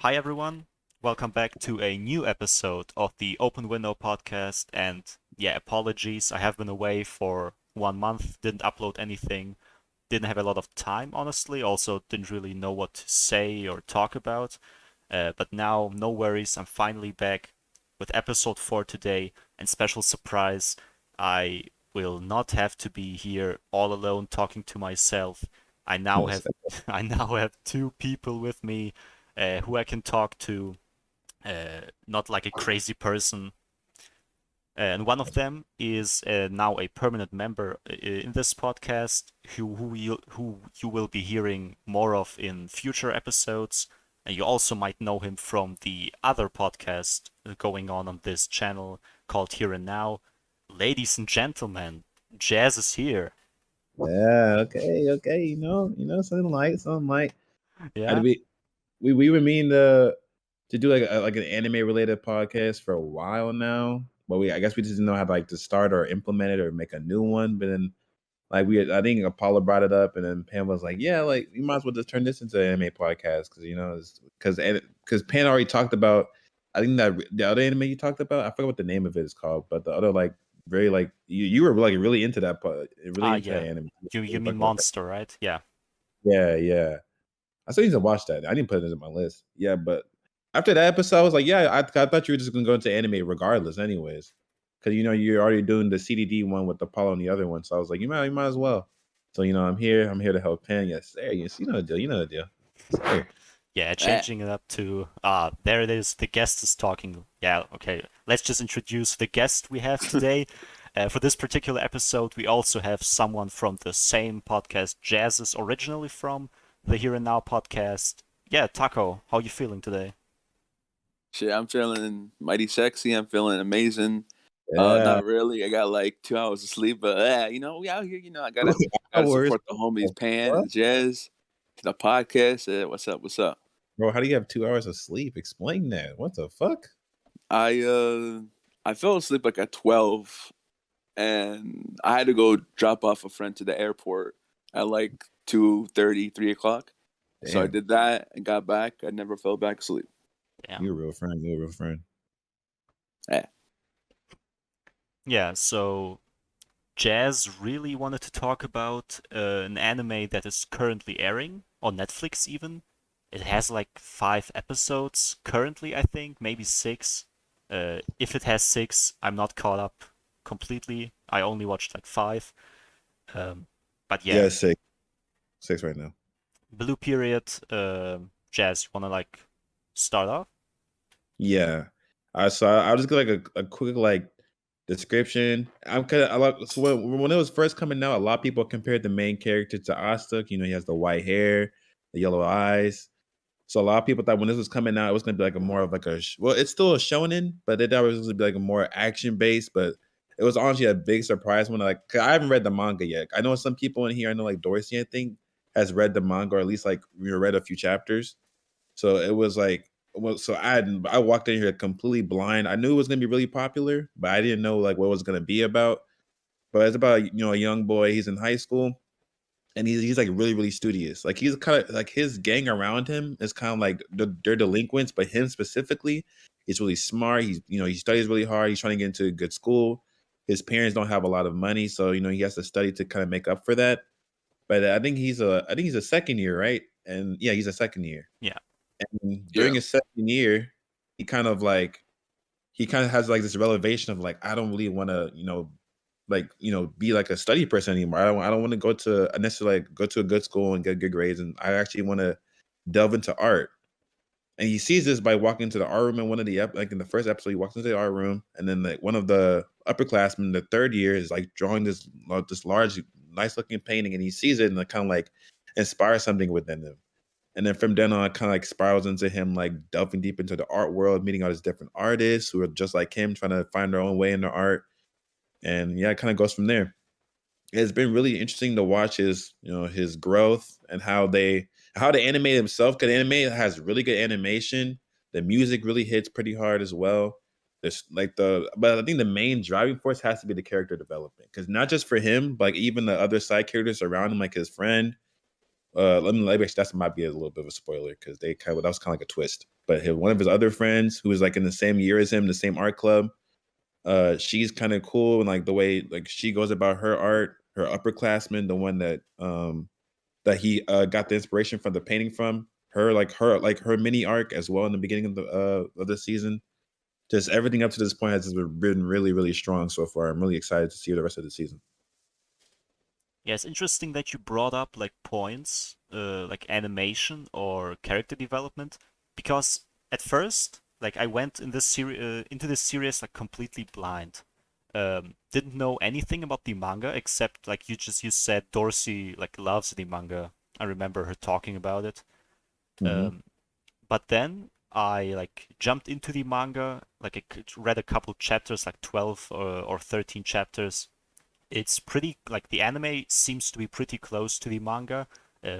Hi, everyone. Welcome back to a new episode of the Open Window podcast. And yeah, apologies. I have been away for 1 month, didn't upload anything, didn't have a lot of time, honestly. Also, didn't really know what to say or talk about. But now, no worries. I'm finally back with episode 4 today. And special surprise, I will not have to be here all alone talking to myself. I now Most have I now have two people with me who I can talk to, not like a crazy person. And one of them is now a permanent member in this podcast, who you will be hearing more of in future episodes. And you also might know him from the other podcast going on this channel called Here and Now. Ladies and gentlemen, Jazz is here. yeah, okay. Something like. I'd Yeah? be we were meaning to do like an anime related podcast for a while now, but I guess we just didn't know how to start or implement it or make a new one. But then I think Apollo brought it up, and then Pam was like, yeah, like you might as well just turn this into an anime podcast because Pan already talked about. I think that the other anime you talked about, I forget what the name of it is called, but the other like very like you were like really into that part, really Ah, into that yeah. anime. You We were mean talking about that. Monster, right? Yeah. Yeah. I still need to watch that. I didn't put it in my list. Yeah, but after that episode, I was like, yeah, I thought you were just gonna go into anime regardless, anyways, because you're already doing the CDD one with Apollo and the other one. So I was like, you might as well. So I'm here. I'm here to help Pen. Yes, sir. Yes, you know the deal. You know the deal. Sir. Yeah, Eh, changing it up to there it is. The guest is talking. Yeah, okay. Let's just introduce the guest we have today. For this particular episode, we also have someone from the same podcast Jazz is originally from, the Here and Now podcast. Yeah, Taco, how you feeling today? Shit, I'm feeling mighty sexy. I'm feeling amazing. Yeah. Not really. I got like 2 hours of sleep, but we out here. I gotta Hours. support the homies, Pan What, and Jazz, the podcast. What's up? What's up? bro? How do you have 2 hours of sleep? Explain that. What the fuck? I uh I fell asleep like at 12, and I had to go drop off a friend to the airport at like 2:30, 3 o'clock. So I Damn, did that and got back. I never fell back asleep. Yeah. you a real friend. You a real friend. Eh. Yeah, so Jazz really wanted to talk about an anime that is currently airing on Netflix even. It has like 5 episodes currently, I think, maybe 6. If it has 6, I'm not caught up completely. I only watched like 5. Um, but yeah, Yeah, six right now. Blue Period, Jazz, you wanna like start off? Yeah. I'll just get like a quick like description. I'm kind of I like so when it was first coming out, a lot of people compared the main character to Asta. He has the white hair, the yellow eyes. So a lot of people thought when this was coming out, it was gonna be like a more of like well, it's still a shonen, but they thought it was gonna be like a more action based. But it was honestly a big surprise when 'cause I haven't read the manga yet. I know some people in here, I know like Dorsey, I think, has read the manga or at least like read a few chapters. So it was like, well, so I walked in here completely blind. I knew it was gonna be really popular, but I didn't know like what it was gonna be about. But it's about a young boy. He's in high school, and he's like really studious. Like he's kind of like his gang around him is kind of like they're delinquents, but him specifically, he's really smart. He studies really hard. He's trying to get into a good school. His parents don't have a lot of money, so he has to study to kind of make up for that. But I think he's a second year, right? And yeah, he's a second year. Yeah. And during Yeah. his second year, he kind of like he kind of has like this revelation of like I don't really want to be like a study person anymore. I don't want to go to necessarily like, go to a good school and get good grades, and I actually want to delve into art. And he sees this by walking into the art room in one of the like in the first episode. He walks into the art room, and then like one of the upperclassmen, the third year, is like drawing this large, nice looking painting, and he sees it and it kind of like inspires something within him. And then from then on, it kind of like spirals into him like delving deep into the art world, meeting all these different artists who are just like him, trying to find their own way in the art. And yeah, it kind of goes from there. It's been really interesting to watch his growth and how they animate himself. Because anime has really good animation. The music really hits pretty hard as well. There's like but I think the main driving force has to be the character development. Because not just for him, but like even the other side characters around him, like his friend. Let me that might be a little bit of a spoiler because they kind of that was kind of like a twist. But one of his other friends, who was like in the same year as him, the same art club, she's kind of cool, and like the way like she goes about her art, her upperclassman, the one that he got the inspiration from the painting from her mini arc as well in the beginning of the season. Just everything up to this point has been really, really strong so far. I'm really excited to see the rest of the season. Yeah, it's interesting that you brought up like points, like animation or character development, because at first, like I went in this into this series like completely blind. Didn't know anything about the manga except like you said Dorsey like loves the manga. I remember her talking about it. Hmm. Um, but then I like jumped into the manga, like read a couple chapters, like 12 or 13 chapters. It's pretty like the anime seems to be pretty close to the manga.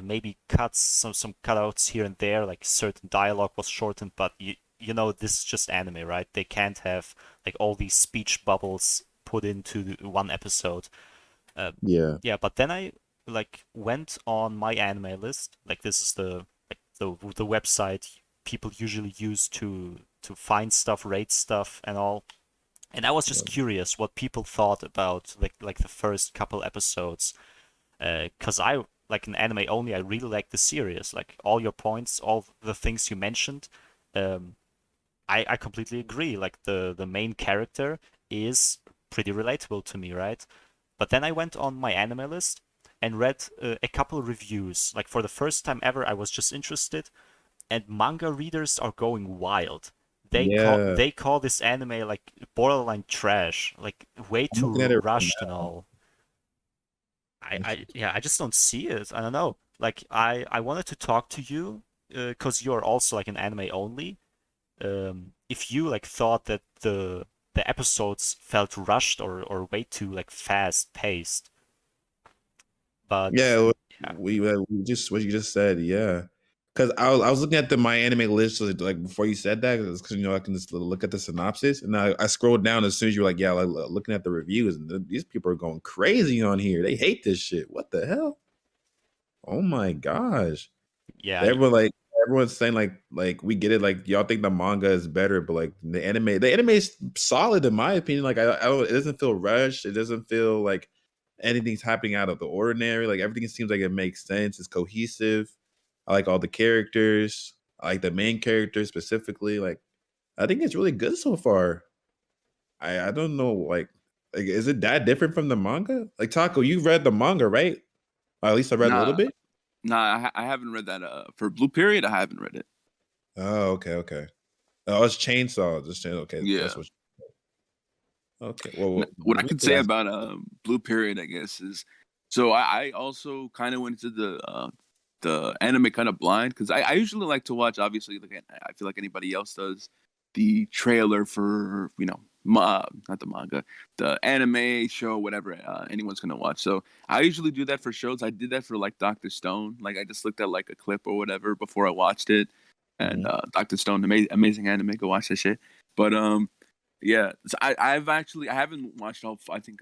Maybe cuts some cutouts here and there, like certain dialogue was shortened, but you know this is just anime, right? They can't have like all these speech bubbles put into one episode. Uh, Yeah. yeah, but then I like went on my anime list. Like this is the website people usually use to find stuff, rate stuff, and all. And I was just Yeah. curious what people thought about like the first couple episodes, because I like an anime only. I really like the series. Like all your points, all the things you mentioned, um, I completely agree. Like the main character is pretty relatable to me, right? But then I went on my anime list and read a couple reviews. Like for the first time ever, I was just interested, and manga readers are going wild. Yeah. They call this anime like borderline trash, like way I'm too looking at it right rushed and all. I just don't see it. I don't know. Like I wanted to talk to you because you're also like an anime only. If you like thought that the episodes felt rushed or way too like fast paced, but Yeah, yeah, we just what you just said, yeah. Because I was looking at my anime list like before you said that, because I can just look at the synopsis, and I scrolled down as soon as you were like, yeah, like looking at the reviews, and these people are going crazy on here. They hate this shit. What the hell? Oh my gosh! yeah, Everyone like everyone's saying like we get it. Like y'all think the manga is better, but like the anime is solid in my opinion. Like I don't, it doesn't feel rushed. It doesn't feel like anything's happening out of the ordinary. Like everything seems like it makes sense. It's cohesive. I like all the characters. I like the main character specifically. Like I think it's really good so far. I don't know like is it that different from the manga? Like Taco, you read the manga, right? Or at least I read a little Nah, bit. nah, I haven't read that. For Blue Period, I haven't read it. Oh, okay, okay. Oh, it's Chainsaw. Just okay. Yeah. That's what. Okay. Well, What I what's could the say last? about Blue Period, I guess, is so I also kind of went into the anime kind of blind because I usually like to watch, obviously, like I feel like anybody else does, the trailer for not the manga, the anime show, whatever anyone's gonna watch. So I usually do that for shows. I did that for like Doctor Stone. Like I just looked at like a clip or whatever before I watched it, and Mhm. Doctor Stone, amazing anime. Go watch that shit. But yeah, so I haven't watched all. I think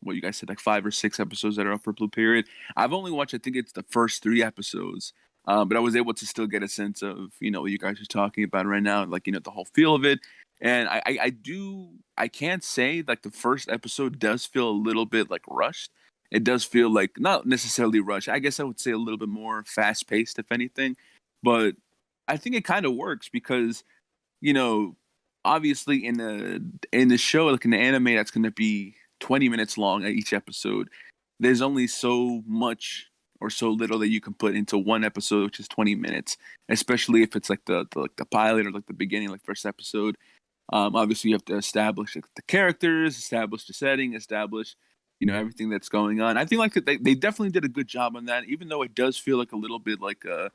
what you guys said, like 5 or 6 episodes that are up for Blue Period. I've only watched, I think it's the first 3 episodes, but I was able to still get a sense of what you guys are talking about right now, like the whole feel of it. And I can't say like the first episode does feel a little bit like rushed. It does feel like not necessarily rushed. I guess I would say a little bit more fast paced, if anything. But I think it kind of works because you know, obviously in the show, like in the anime, that's going to be 20 minutes long at each episode. There's only so much or so little that you can put into one episode, which is 20 minutes. Especially if it's like the pilot or like the beginning, like first episode. Obviously, you have to establish like, the characters, establish the setting, establish everything that's going on. I think like they definitely did a good job on that, even though it does feel like a little bit like I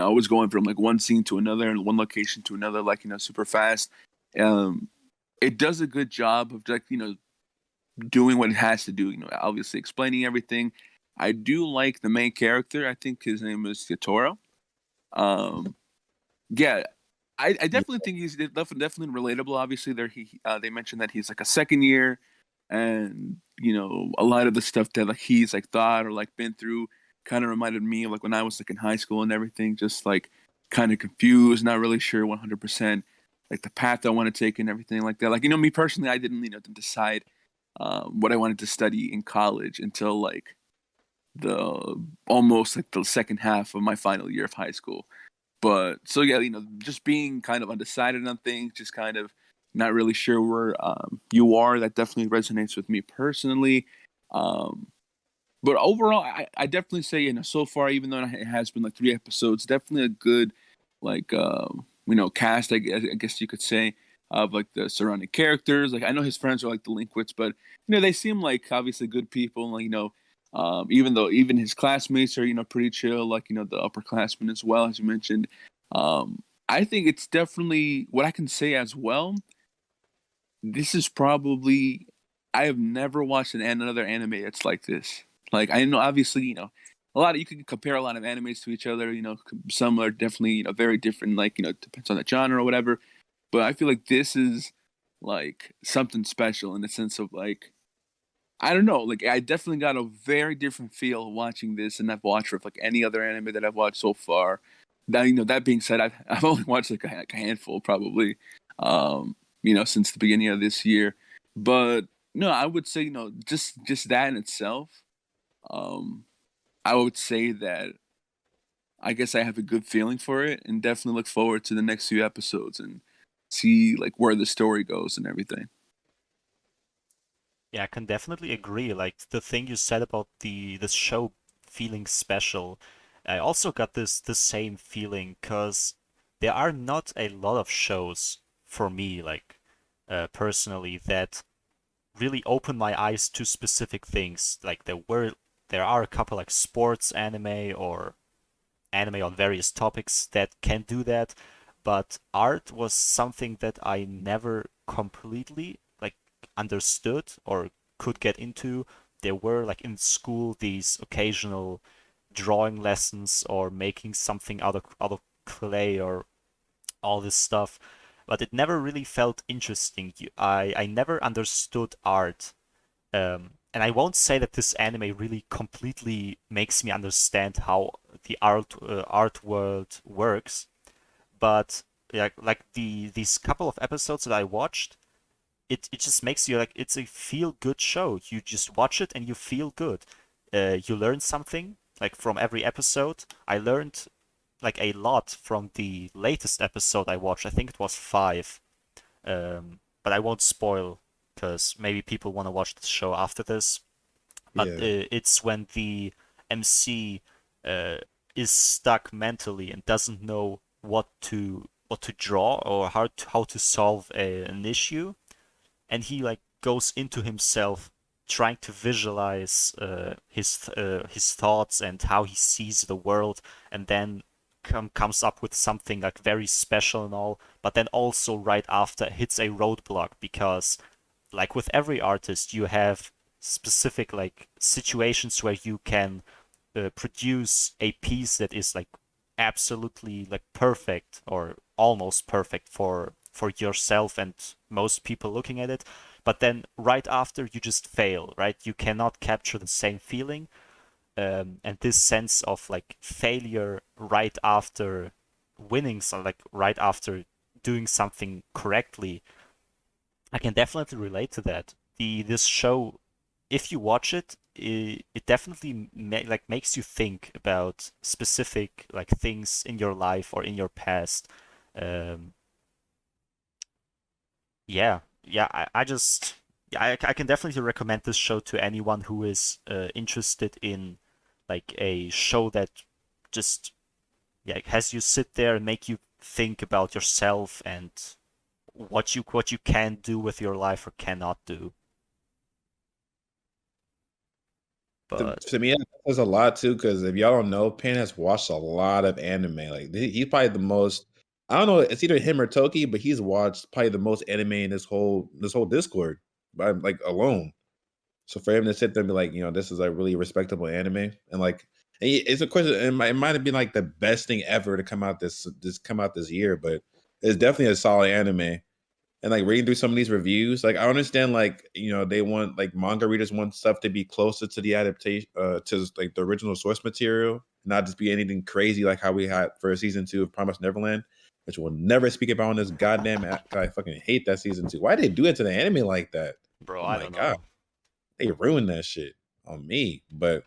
was going from like one scene to another and one location to another, like, super fast. Um, it does a good job of like, doing what it has to do, obviously explaining everything. I do like the main character. I think his name is Yatoro. Um, yeah, I Yeah. definitely think he's definitely relatable. Obviously, they mentioned that he's like a second year, and a lot of the stuff that like he's like thought or like been through kind of reminded me of like when I was like in high school and everything. Just like kind of confused, not really sure 100% like the path I want to take and everything like that. Like, me personally, I didn't, decide what I wanted to study in college until like the almost like the second half of my final year of high school. But so yeah, just being kind of undecided on things, just kind of not really sure where you are. That definitely resonates with me personally. But overall, I definitely say, so far, even though it has been like 3 episodes, definitely a good, like, cast, I guess you could say, of like the surrounding characters. Like, I know his friends are like delinquents, but, they seem like obviously good people. Like, even though even his classmates are, pretty chill, like, the upperclassmen as well, as you mentioned. I think it's definitely what I can say as well. This is probably, I have never watched another anime that's like this. Like, I know, obviously, you can compare a lot of animes to each other. Some are definitely, very different. Like, depends on the genre or whatever. But I feel like this is like something special in the sense of like, I don't know. Like, I definitely got a very different feel watching this than I've watched with like any other anime that I've watched so far. That, that being said, I've only watched like a handful probably, since the beginning of this year. But no, I would say, just that in itself. Um, I would say that I guess I have a good feeling for it, and definitely look forward to the next few episodes and see like where the story goes and everything. Yeah, I can definitely agree. Like the thing you said about this show feeling special, I also got the same feeling because there are not a lot of shows for me, like personally, that really open my eyes to specific things. Like there are a couple like sports anime or anime on various topics that can do that, but art was something that I never completely like understood or could get into. There were like in school these occasional drawing lessons or making something out of clay or all this stuff, but it never really felt interesting. I never understood art, and I won't say that this anime really completely makes me understand how the art world works, but like these couple of episodes that I watched, it just makes you like it's a feel good show. You just watch it and you feel good. You learn something like from every episode. I learned like a lot from the latest episode I watched. I think it was five, but I won't spoil because maybe people want to watch the show after this. But Yeah. it's when the MC uh, is stuck mentally and doesn't know what to draw or how to solve an issue, and he like goes into himself trying to visualize his thoughts and how he sees the world, and then comes up with something like very special and all, but then also right after hits a roadblock because like with every artist you have specific like situations where you can produce a piece that is like absolutely like perfect or almost perfect for yourself and most people looking at it, but then right after you just fail, right? You cannot capture the same feeling, and this sense of like failure right after winning, so like right after doing something correctly. I can definitely relate to that. This show, if you watch it, it definitely like makes you think about specific like things in your life or in your past. Um, yeah, I just yeah, I can definitely recommend this show to anyone who is interested in like a show that just yeah has you sit there and make you think about yourself and what you can do with your life or cannot do. But To me, that says a lot too. Because if y'all don't know, Pan has watched a lot of anime. Like he's probably the most. I don't know. It's either him or Toki, but he's watched probably the most anime in this whole Discord by like alone. So for him to sit there and be like, this is a really respectable anime, and like, it's a question. It might have been like the best thing ever to come out this year, but it's definitely a solid anime. And like reading through some of these reviews, like I understand, like they want like manga readers want stuff to be closer to the adaptation, to like the original source material, not just be anything crazy like how we had for season 2 of Promised Neverland, which we'll never speak about on this goddamn app. I fucking hate that season 2. Why did they do it to the anime like that? Bro, Oh I my don't god, know. they ruined that shit on me. But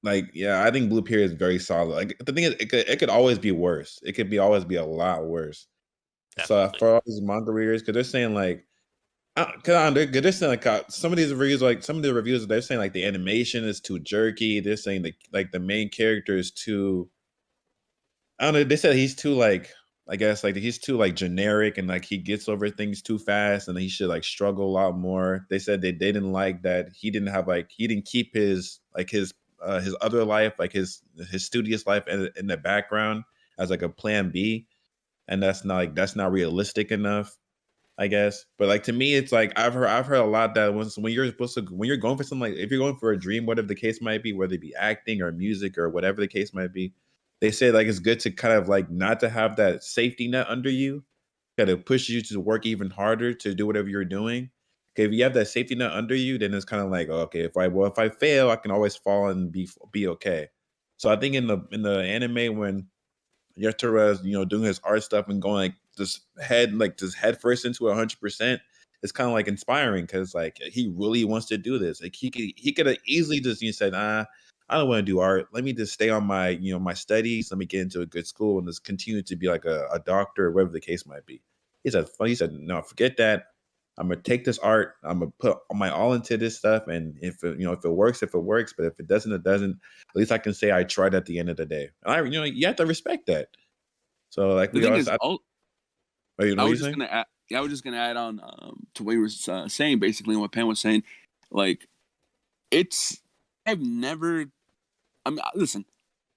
like, yeah, I think Blue Period is very solid. Like the thing is, it could always be worse. It could be always be a lot worse. So Definitely. for all these manga readers, because they're saying like, they're saying like some of these reviews, like some of the reviews, they're saying like the animation is too jerky. They're saying like the main character is too. I don't know. They said he's too like, I guess like he's too like generic and like he gets over things too fast and he should like struggle a lot more. They said they didn't like that he didn't keep his other life, like his studious life in the background as like a plan B, and that's not realistic enough, I guess. But like to me, it's like I've heard a lot that when you're supposed to when you're going for something, like if you're going for a dream, whatever the case might be, whether it be acting or music or whatever the case might be, they say like it's good to kind of like not to have that safety net under you, kind of push you to work even harder to do whatever you're doing. 'Kay, if you have that safety net under you, then it's kind of like, okay, if I fail, I can always fall and be okay. So I think in the anime when Yetera is, doing his art stuff and going like just head first into 100%. It's kind of like inspiring because like he really wants to do this. Like he could have easily just said, I don't want to do art. Let me just stay on my my studies. Let me get into a good school and just continue to be like a doctor or whatever the case might be. He said, no, forget that. I'm gonna take this art. I'm gonna put my all into this stuff, and if it works, if it works. But if it doesn't, it doesn't. At least I can say I tried at the end of the day. And you have to respect that. So like The we thing also, is, what I are you was just saying? gonna add, yeah, I was just gonna add on to what you were saying, basically, and what Pam was saying. Like, it's I've never. I mean, listen,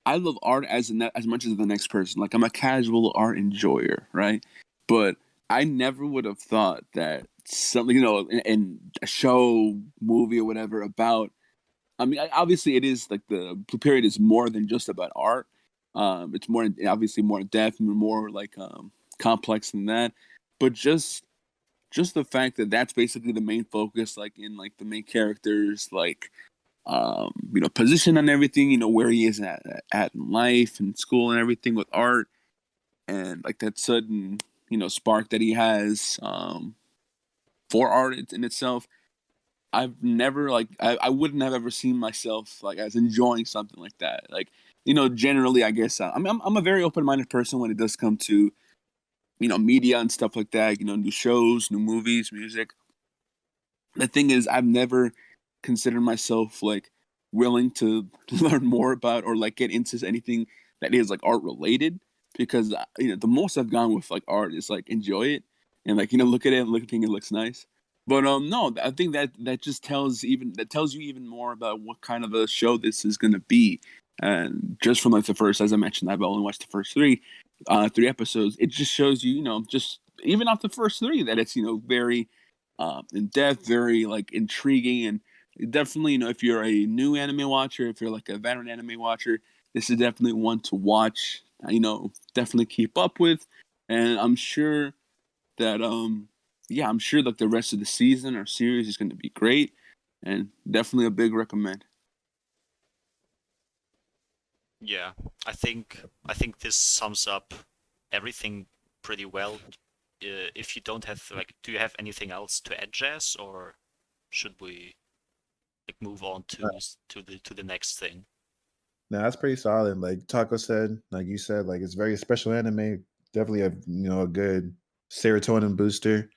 I love art as much as the next person. Like, I'm a casual art enjoyer, right? But I never would have thought that something, in a show, movie, or whatever about. I mean, obviously, it is like the Blue Period is more than just about art. It's obviously more in depth, more like complex than that. But just the fact that that's basically the main focus, like in like the main characters, like position and everything, where he is at in life and school and everything with art, and like that sudden spark that he has for art in itself. I've never like I wouldn't have ever seen myself like as enjoying something like that. Like generally, I guess I'm a very open minded person when it does come to media and stuff like that. New shows, new movies, music. The thing is, I've never considered myself like willing to learn more about or like get into anything that is like art related, because the most I've gone with like art is like enjoy it and like look at it and look at it looks nice. But no, I think that just tells you even more about what kind of a show this is gonna be. And just from like the first, as I mentioned, I've only watched the first three episodes. It just shows you, just even off the first three, that it's very in depth, very like intriguing, and definitely, if you're a new anime watcher, if you're like a veteran anime watcher, this is definitely one to watch. Definitely keep up with, and I'm sure that yeah, I'm sure like the rest of the season or series is going to be great, and definitely a big recommend. Yeah, I think this sums up everything pretty well. If you don't have like, do you have anything else to add, Jazz, or should we like move on to the next thing? No, that's pretty solid. Like Taco said, like you said, like it's very special anime. Definitely a good serotonin booster.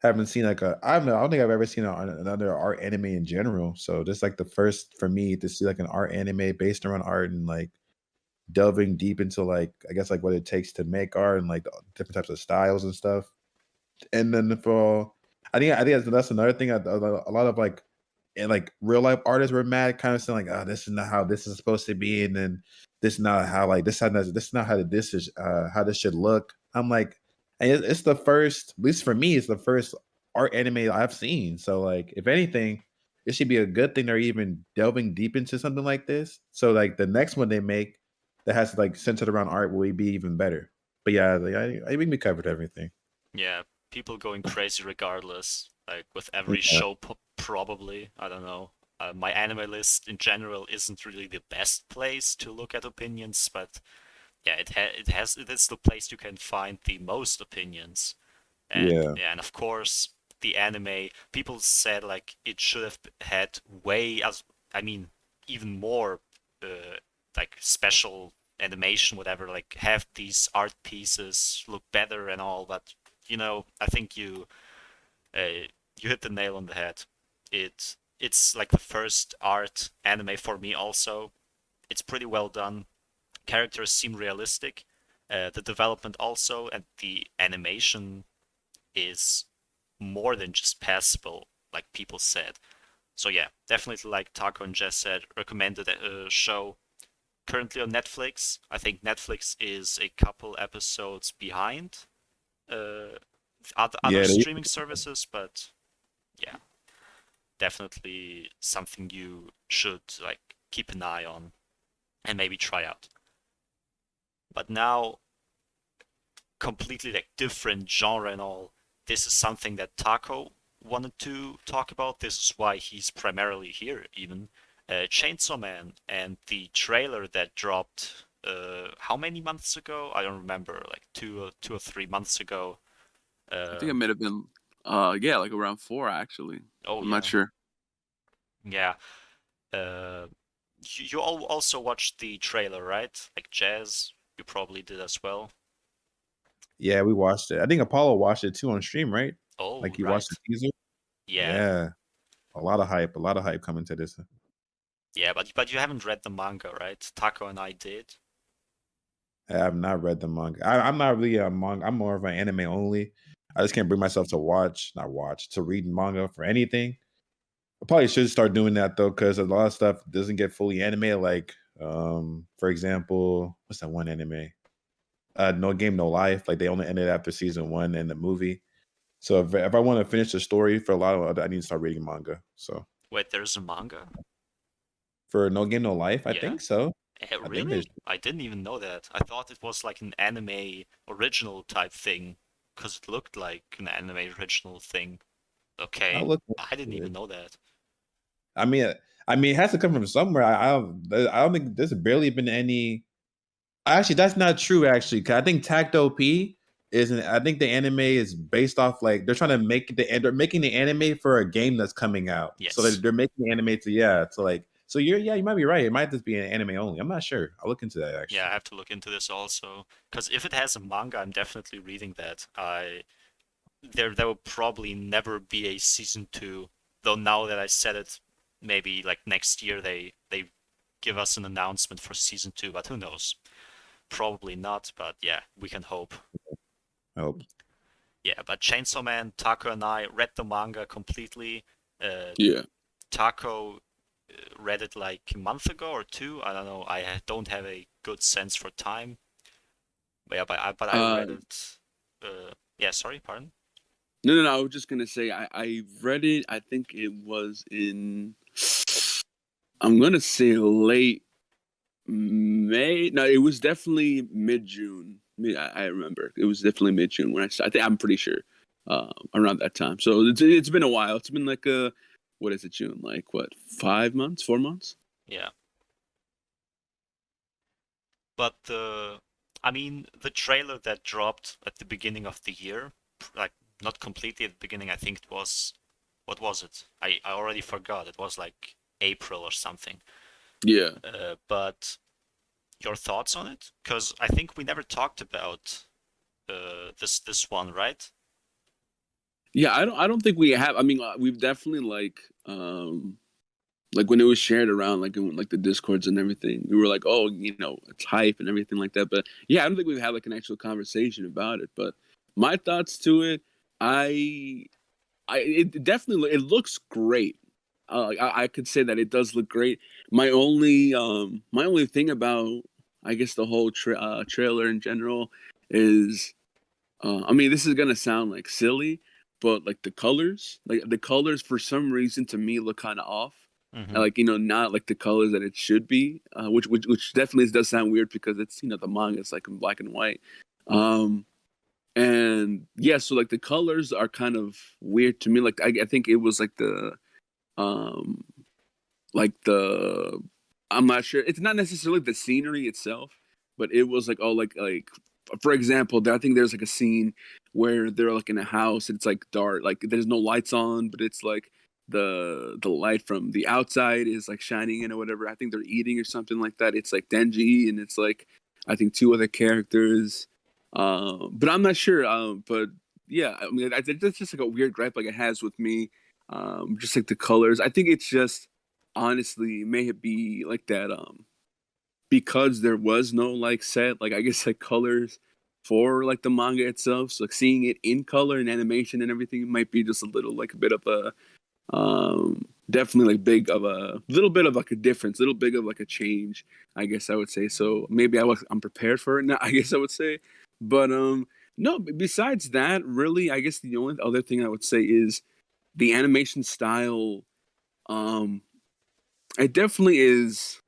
Haven't seen like I don't know. I don't think I've ever seen another art anime in general. So this like the first for me to see like an art anime based around art and like delving deep into like I guess like what it takes to make art and like the different types of styles and stuff. And then for I think that's another thing. A lot of like and like real life artists were mad, kind of saying like, "Oh, this is not how this is supposed to be," and then this is not how like this is not how this is how this should look. I'm like, and it's the first, at least for me, it's the first art anime I've seen. So like, if anything, it should be a good thing they're even delving deep into something like this. So like the next one they make that has like centered around art will be even better. But yeah, like, I think we covered everything. Yeah, people going crazy regardless, like with every Yeah. show, probably. I don't know. my anime list in general isn't really the best place to look at opinions, but yeah, it is the place you can find the most opinions. And Yeah, yeah, and of course the anime people said like it should have had way as I mean even more like special animation, whatever, like have these art pieces look better and all, but I think you hit the nail on the head. It's like the first art anime for me also. It's pretty well done. Characters seem realistic. The development also, and the animation is more than just passable, like people said. So yeah, definitely like Taco and Jess said, recommended a show currently on Netflix. I think Netflix is a couple episodes behind other yeah. streaming services, but yeah, definitely something you should like keep an eye on and maybe try out. But now, completely like different genre and all. This is something that Taco wanted to talk about. This is why he's primarily here, even. Chainsaw Man and the trailer that dropped how many months ago? I don't remember, like 2 or 3 months ago. I think it Um, might have been, yeah, like around 4 actually. oh I'm not yeah, sure. yeah. Uh, you all also watched the trailer, right? Like Jazz, you probably did as well. Yeah, we watched it. I think Apollo watched it too on stream, right? Oh, Like he watched the right. teaser. Yeah, Yeah, a lot of hype coming to this. yeah, but you haven't read the manga, right? Taco and I did. I have not read the manga. I'm not really a manga. I'm more of an anime only. I just can't bring myself to to read manga for anything. I probably should start doing that though, because a lot of stuff doesn't get fully animated. Like, for example, what's that one anime? No Game, No Life. Like they only ended after season one in the movie. So if I want to finish the story for a lot of, I need to start reading manga. So Wait, there's a manga? for No Game, No Life, I Yeah? think so. I think there's. Really? I didn't even know that. I thought it was like an anime original type thing, because it looked like an anime original thing. I'll Okay, look I didn't into even it. know that. I mean, it has to come from somewhere. I don't think there's barely been any. Actually, that's not true. Actually, 'cause I think Tacto P isn't. I think the anime is based off like they're trying to make they're making the anime for a game that's coming out. So Yes. they're making the anime to you might be right. It might just be an anime only. I'm not sure. I'll look into that Yeah, I actually. have to look into this also, because if it has a manga, I'm definitely reading that. There will probably never be a season two, though now that I said it, maybe like next year they give us an announcement for season two, but who knows? Probably not, but yeah, we can hope. I hope. Yeah, but Chainsaw Man, Taco and I read the manga completely. Uh, Yeah. Taco read it like a month ago or two. I don't know. Don't have a good sense for time. But yeah, but I Uh, read it. Yeah, sorry, pardon. no. I was just gonna say I read it. I think it was in. I'm gonna say late May. No, it was definitely mid June. I remember it was definitely mid June when I started. I think I'm pretty sure around that time. So it's been a while. It's been like a what is it June? Like what 5 months, 4 months? Yeah, but I mean, the trailer that dropped at the beginning of the year, like not completely at the beginning. I think it was, what was it? I already forgot. It was like April or something. Yeah. But your thoughts on it? Because I think we never talked about this one, right? Yeah, I don't think we have. I mean, we've definitely like when it was shared around like in like the discords and everything. We were like, oh, it's hype and everything like that. But yeah, I don't think we've had like an actual conversation about it. But my thoughts to it, I it definitely it looks great. Like I could say that it does look great. My only thing about I guess the whole trailer in general is I mean, this is gonna sound like silly, but like the colors for some reason to me look kind of off, and, Mm-hmm. like not like the colors that it should be, which definitely does sound weird because it's the manga is like in black and white, um, and yeah, so like the colors are kind of weird to me. Like I think it was like um like I'm not sure. It's not necessarily the scenery itself, but it was like, oh, like for example, I think there's like a scene where they're like in a house and it's like dark, like there's no lights on, but it's like the light from the outside is like shining in or whatever. I think they're eating or something like that. It's like Denji and it's like I think two other characters, but I'm not sure. But yeah, I mean, that's just like a weird gripe like it has with me. Just like the colors. I think it's just honestly may it be like that. Because there was no like set, like I guess like colors for like the manga itself. So like seeing it in color and animation and everything might be just a little like a bit of a definitely like big of a little bit of like a difference, little big of like a change, I guess I would say. So maybe I'm prepared for it now, I guess I would say. But no, besides that, really, I guess the only other thing I would say is the animation style. Um, it definitely is.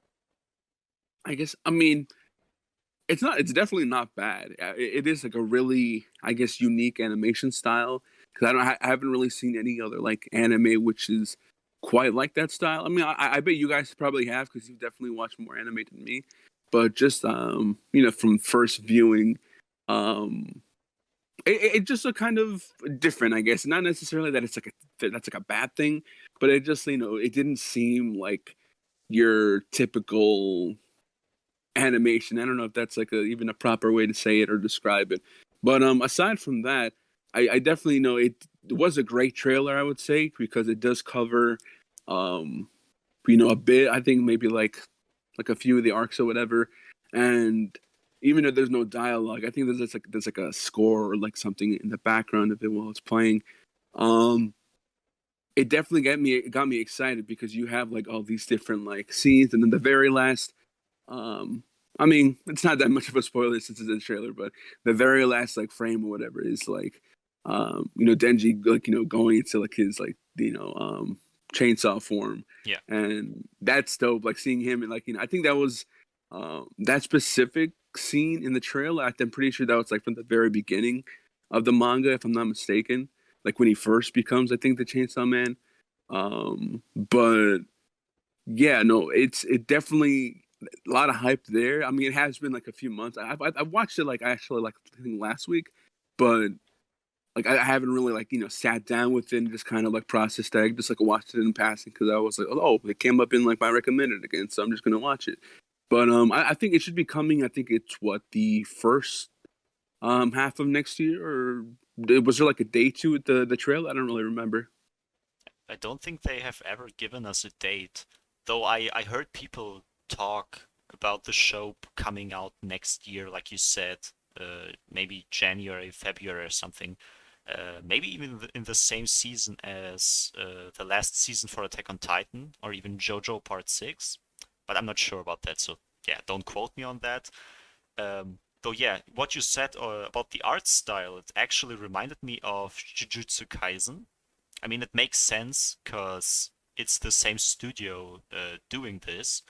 I guess I mean it's not. It's definitely not bad. It is like a really, I guess, unique animation style because I haven't really seen any other like anime which is quite like that style. I mean, I bet you guys probably have because you've definitely watched more anime than me. But just from first viewing, um, it just a kind of different, I guess. Not necessarily that it's like that's like a bad thing, but it just it didn't seem like your typical animation. I don't know if that's like even a proper way to say it or describe it. But aside from that, I definitely know it was a great trailer, I would say, because it does cover um a bit. I think maybe like a few of the arcs or whatever. And even though there's no dialogue, I think there's like a score or like something in the background of it while it's playing. Um it definitely got me excited because you have like all these different like scenes, and then the very last um, I mean, it's not that much of a spoiler since it's a trailer, but the very last like frame or whatever is like, Denji like going into like his like chainsaw form, Yeah. and that's dope. Like seeing him and like I think that was that specific scene in the trailer. I'm pretty sure that was like from the very beginning of the manga, if I'm not mistaken. Like when he first becomes, I think, the Chainsaw Man. But yeah, no, it definitely a lot of hype there. I mean, it has been like a few months. I've watched it like actually like I think last week, but like I haven't really like sat down with it and just kind of like processed that. I just like watched it in passing because I was like, oh, it came up in like my recommended again, so I'm just gonna watch it. But I think it should be coming. I think it's what the first half of next year, or was there like a day to it, the trail? I don't really remember. I don't think they have ever given us a date, though I heard people talk about the show coming out next year, like you said, maybe January, February or something. Maybe even in the same season as the last season for Attack on Titan, or even JoJo Part 6. But I'm not sure about that, so yeah, don't quote me on that. Though yeah, what you said about the art style, it actually reminded me of Jujutsu Kaisen. I mean, it makes sense because it's the same studio doing this.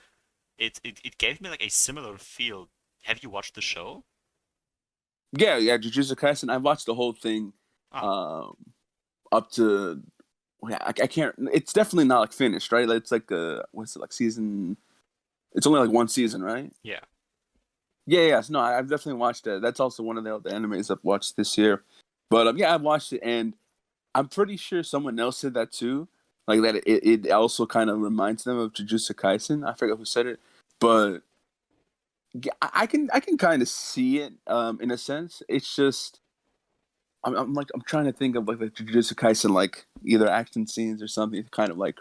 It gave me like a similar feel. Have you watched the show? Yeah, Jujutsu Kaisen. I've watched the whole thing, Ah, um, up to. I can't. It's definitely not like finished, right? It's like what's it like season? It's only like one season, right? yeah. Yeah, yeah. So no, I've definitely watched it. That's also one of the animes I've watched this year. But yeah, I've watched it, and I'm pretty sure someone else said that too. Like that, it also kind of reminds them of Jujutsu Kaisen. I forget who said it, but yeah, I can kind of see it in a sense. It's just I'm trying to think of like the Jujutsu Kaisen like either action scenes or something to kind of like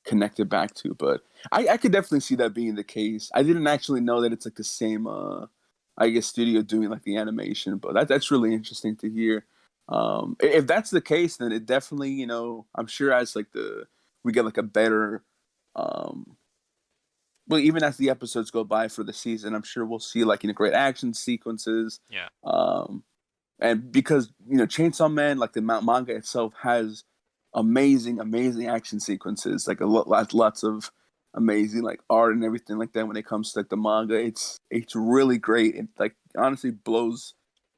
connect it back to. But I could definitely see that being the case. I didn't actually know that it's like the same I guess studio doing like the animation, but that's really interesting to hear. If that's the case, then it definitely I'm sure as like we get like a better um well, even as the episodes go by for the season, I'm sure we'll see like great action sequences. Yeah. And because Chainsaw Man, like the manga itself, has amazing action sequences, like lots of amazing like art and everything like that. When it comes to like the manga, it's really great. It like honestly blows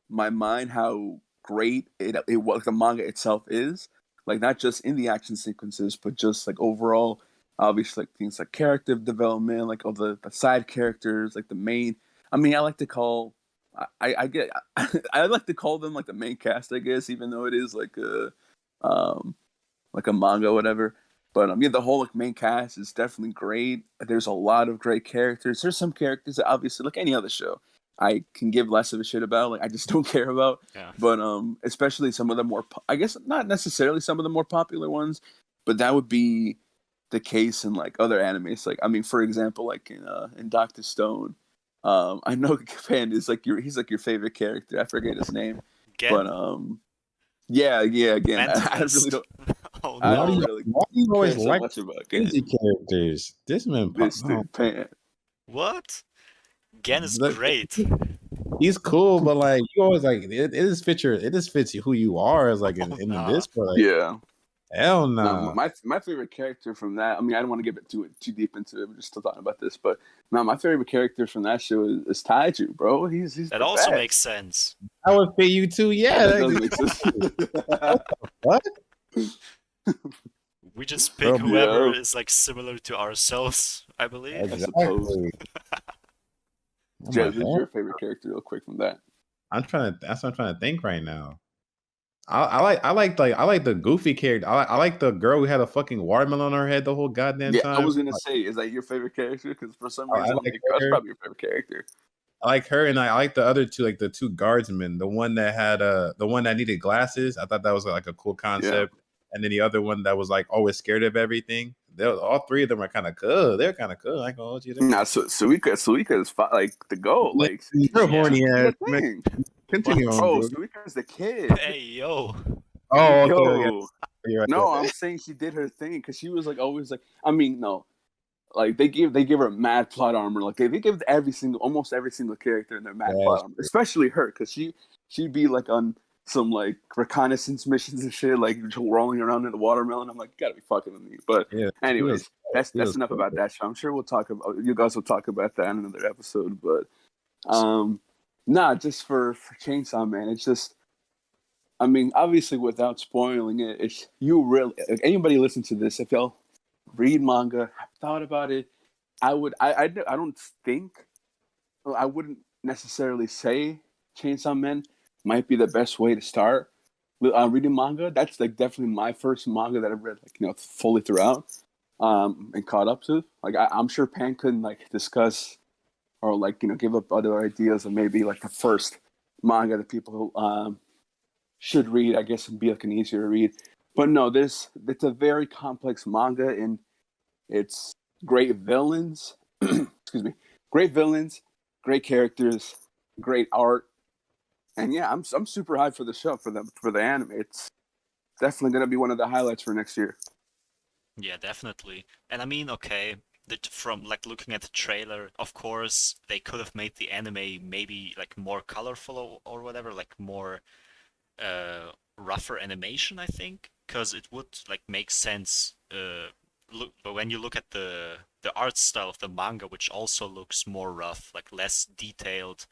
my mind how great it what the manga itself is. Like not just in the action sequences, but just like overall. obviously like things like character development, like all the side characters, like the main. I mean, I like to call. I get. I like to call them like the main cast, I guess, even though it is um, like a manga, or whatever. But yeah, the whole like main cast is definitely great. There's a lot of great characters. There's some characters that obviously, like any other show, I can give less of a shit about. Like I just don't care about. Yeah. But especially some of the more, I guess not necessarily some of the more popular ones, but that would be the case in like other animes. Like I mean, for example, like in Doctor Stone, I know Fan is like he's like your favorite character. I forget his name, Again, but yeah, again, I Mentalist. really don't. Oh I Why do don't you, no. really why do you always care so like much about crazy Gen. characters? This man, This oh, dude, Pan. What? Gen is look, great. he's cool, but like you always like it is it just fits who you are as like Oh in nah. this, but like Yeah. hell No, nah. my favorite character from that. I mean, I don't want to get too deep into it. We're just still talking about this, but no, my favorite character from that show is Taiju, bro. He's That the also best. makes sense. I would fit you too, yeah. That does Like, make sense. what? We just pick Bro, whoever yeah. is like similar to ourselves, I believe. I suppose. Exactly. I'm Jez, like, who's what? your favorite character, real quick, from that? That's what I'm trying to think right now. I like the goofy character. I like the girl who had a fucking watermelon on her head the whole goddamn Yeah, I time. was gonna say, is that your favorite character? Because for some I reason, I'm like like, that's her. probably your favorite character. I like her, and I like the other two, like the two guardsmen. The one that had the one that needed glasses. I thought that was like a cool concept. And then the other one that was like always scared of everything. All three of them are kind of cool. They're kind of cool. I ain't gonna hold you there. Nah, Suika is like the goat. Like You're Yeah. horny do your ass. Man. thing. Continue What? on, Bro, bro. Suika's the kid. Hey yo. Oh, okay. Yo. You're right. No, I'm saying she did her thing because she was like always like. I mean, no, like they give her mad plot armor. Like they give almost every single character in their mad Yeah, plot armor, especially her because she'd be like on some like reconnaissance missions and shit, like rolling around in the watermelon. I'm like, you gotta be fucking with me. But yeah. anyways, that's He was enough cool. about that show. I'm sure we'll talk about you guys will talk about that in another episode. But nah, just for Chainsaw Man, it's just. I mean, obviously, without spoiling it, it's you really. Like, anybody listen to this, if y'all read manga, have thought about it, I would. I don't think. Well, I wouldn't necessarily say Chainsaw Man might be the best way to start reading manga. That's like definitely my first manga that I've read, like fully throughout, and caught up to. Like I'm sure Pan couldn't like discuss or like give up other ideas of maybe like the first manga that people should read, I guess, and be like an easier read. But no, it's a very complex manga, and it's great villains. Excuse me, great villains, great characters, great art, and yeah, I'm super hyped for the show for the anime. It's definitely gonna be one of the highlights for next year. Yeah, definitely. And I mean, okay, from like looking at the trailer, of course, they could have made the anime maybe like more colorful or whatever, like more rougher animation, I think, because it would like make sense. Look, but when you look at the art style of the manga, which also looks more rough, like less detailed.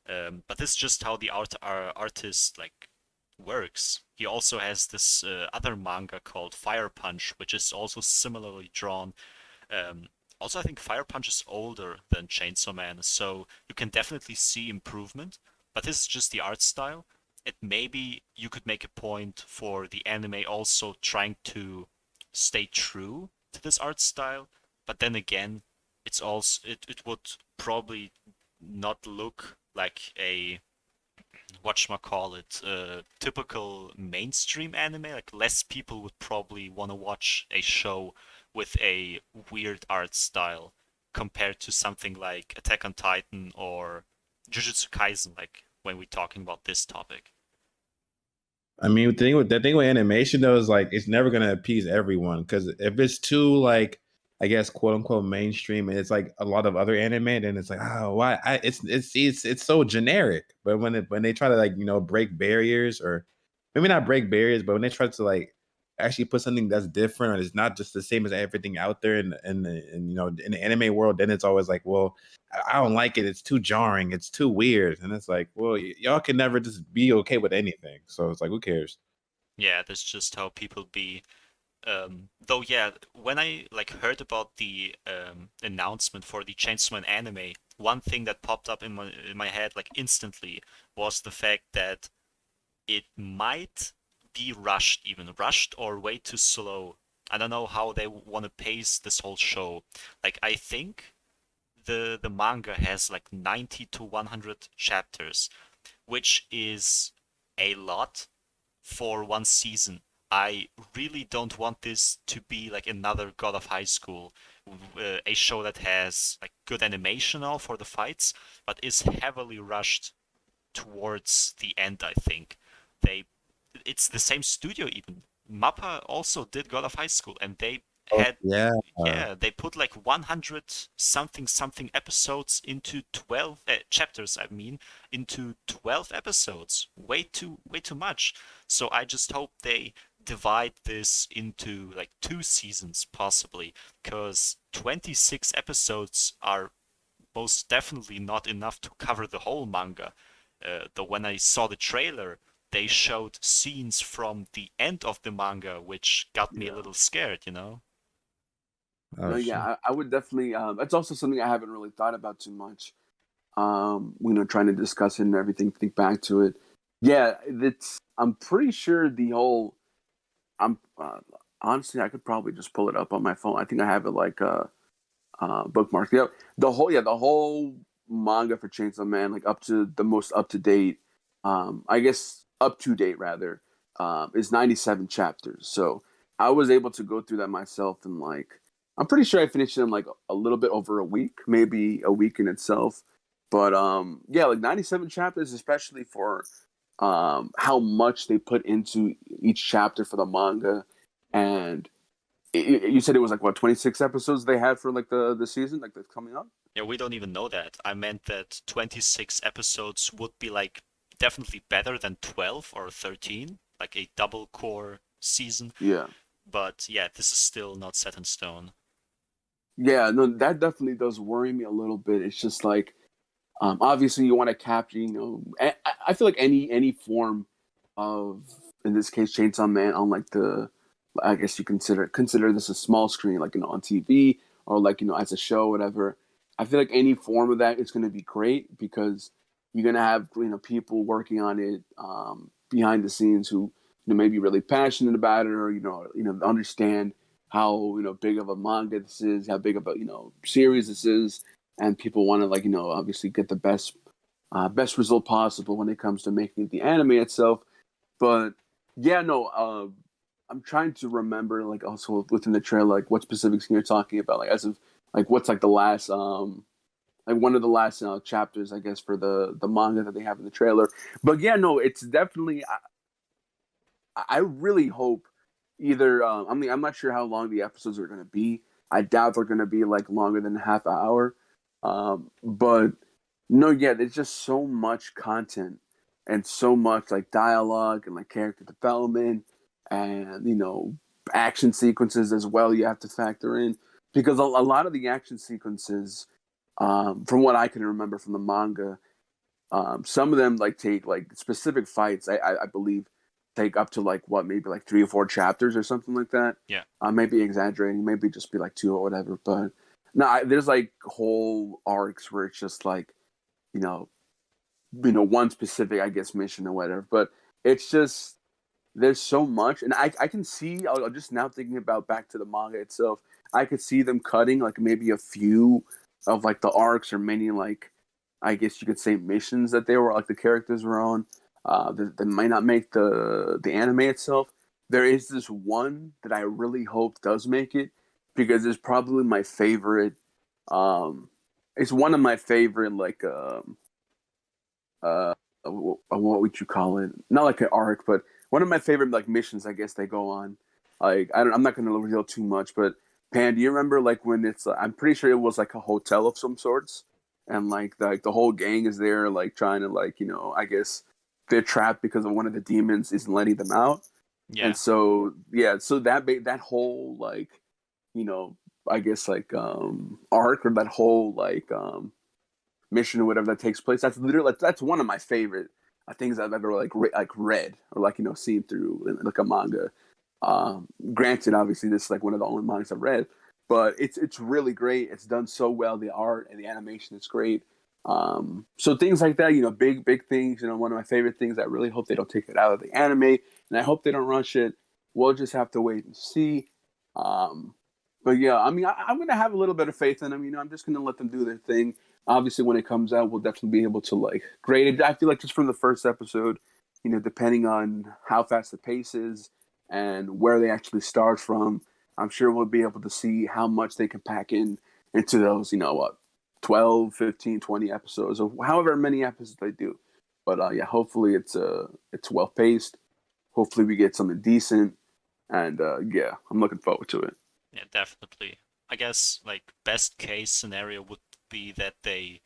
But this is just how the artist like works. He also has this other manga called Fire Punch, which is also similarly drawn. Also, I think Fire Punch is older than Chainsaw Man, so you can definitely see improvement. But this is just the art style. It maybe you could make a point for the anime also trying to stay true to this art style, but then again, it would probably not look like a whatchamacallit typical mainstream anime. Like less people would probably want to watch a show with a weird art style compared to something like Attack on Titan or Jujutsu Kaisen, like when we're talking about this topic. I mean, the thing with animation though is like it's never gonna appease everyone because if it's too like I guess quote unquote mainstream and it's like a lot of other anime, then it's like why it's so generic. But when they try to like break barriers or maybe not break barriers, but when they try to like actually put something that's different or it's not just the same as everything out there in the anime world, then it's always like, well, I don't like it. It's too jarring. It's too weird. And it's like, well, y'all can never just be okay with anything. So it's like, who cares? Yeah, that's just how people be. Though, yeah, when I like heard about the announcement for the Chainsaw Man anime, one thing that popped up in my head like instantly was the fact that it might be rushed or way too slow. I don't know how they want to pace this whole show. Like, I think the manga has like 90 to 100 chapters, which is a lot for one season. I really don't want this to be like another God of High School, a show that has like good animation all for the fights, but is heavily rushed towards the end. I think they, it's the same studio even. Mappa also did God of High School, and they Oh, had yeah. yeah, they put like 100 something episodes into 12 chapters, I mean, into 12 episodes. Way too much. So I just hope they divide this into like 2 seasons possibly, because 26 episodes are most definitely not enough to cover the whole manga. Though when I saw the trailer, they showed scenes from the end of the manga, which got me a Yeah. little scared, you know? No, Oh yeah, shit. I would definitely. That's also something I haven't really thought about too much. Trying to discuss it and everything, think back to it. Yeah, it's. I'm pretty sure the whole. I'm honestly, I could probably just pull it up on my phone. I think I have it like bookmarked. Yep, the whole manga for Chainsaw Man, like up to the most up to date. I guess up to date rather, is 97 chapters. So I was able to go through that myself and like I'm pretty sure I finished it in like a little bit over a week, maybe a week in itself. But yeah, like 97 chapters, especially for how much they put into each chapter for the manga, and you said it was like what 26 episodes they had for like the season like that's coming up. Yeah, we don't even know that. I meant that 26 episodes would be like definitely better than 12 or 13, like a double core season. Yeah, But yeah, this is still not set in stone. yeah, no, that definitely does worry me a little bit. It's just like obviously you want to capture, I feel like any form of, in this case, Chainsaw Man on like I guess you consider this a small screen, like on TV or like as a show, whatever. I feel like any form of that is going to be great because you're going to have people working on it behind the scenes who may be really passionate about it or understand how big of a manga this is, how big of a series this is, and people want to like obviously get the best result possible when it comes to making the anime itself. But yeah, no, I'm trying to remember like also within the trailer like what specifics you're talking about, like as of like what's like the last like one of the last chapters I guess for the manga that they have in the trailer. But yeah, no, it's definitely I really hope either I mean I'm not sure how long the episodes are going to be. I doubt they're going to be like longer than a half hour. But no, yeah, there's just so much content and so much like dialogue and like character development and action sequences as well. You have to factor in because a lot of the action sequences, from what I can remember from the manga, some of them like take like specific fights. I believe take up to like what maybe like 3 or 4 chapters or something like that. Yeah. Maybe exaggerating, maybe just be like 2 or whatever. But no, there's like whole arcs where it's just like you know one specific I guess mission or whatever. But it's just there's so much, and I can see. I'm just now thinking about back to the manga itself. I could see them cutting like maybe a few of like the arcs or many like I guess you could say missions that they were like the characters were on. That might not make the anime itself. There is this one that I really hope does make it because it's probably my favorite. It's one of my favorite like what would you call it? Not like an arc, but one of my favorite like missions. I guess they go on. Like I'm not going to reveal too much, but Pan, do you remember like when it's? I'm pretty sure it was like a hotel of some sorts, and like the whole gang is there, like trying to like I guess they're trapped because of one of the demons isn't letting them out, Yeah. and so yeah, so that whole like you know I guess like arc or that whole like mission or whatever that takes place. That's literally that's one of my favorite things I've ever like read or like seen through like a manga. Granted, obviously, this is like one of the only mangas I've read, but it's really great. It's done so well. The art and the animation is great. So things like that, big things. One of my favorite things. I really hope they don't take it out of the anime, and I hope they don't rush it. We'll just have to wait and see. But yeah, I mean, I'm gonna have a little bit of faith in them. I'm just gonna let them do their thing. Obviously, when it comes out, we'll definitely be able to like grade it. I feel like just from the first episode, depending on how fast the pace is and where they actually start from, I'm sure we'll be able to see how much they can pack into those, 12, 15, 20 episodes, or however many episodes they do. But yeah, hopefully it's well paced. Hopefully we get something decent, and yeah, I'm looking forward to it. Yeah, definitely. I guess like best case scenario would be that they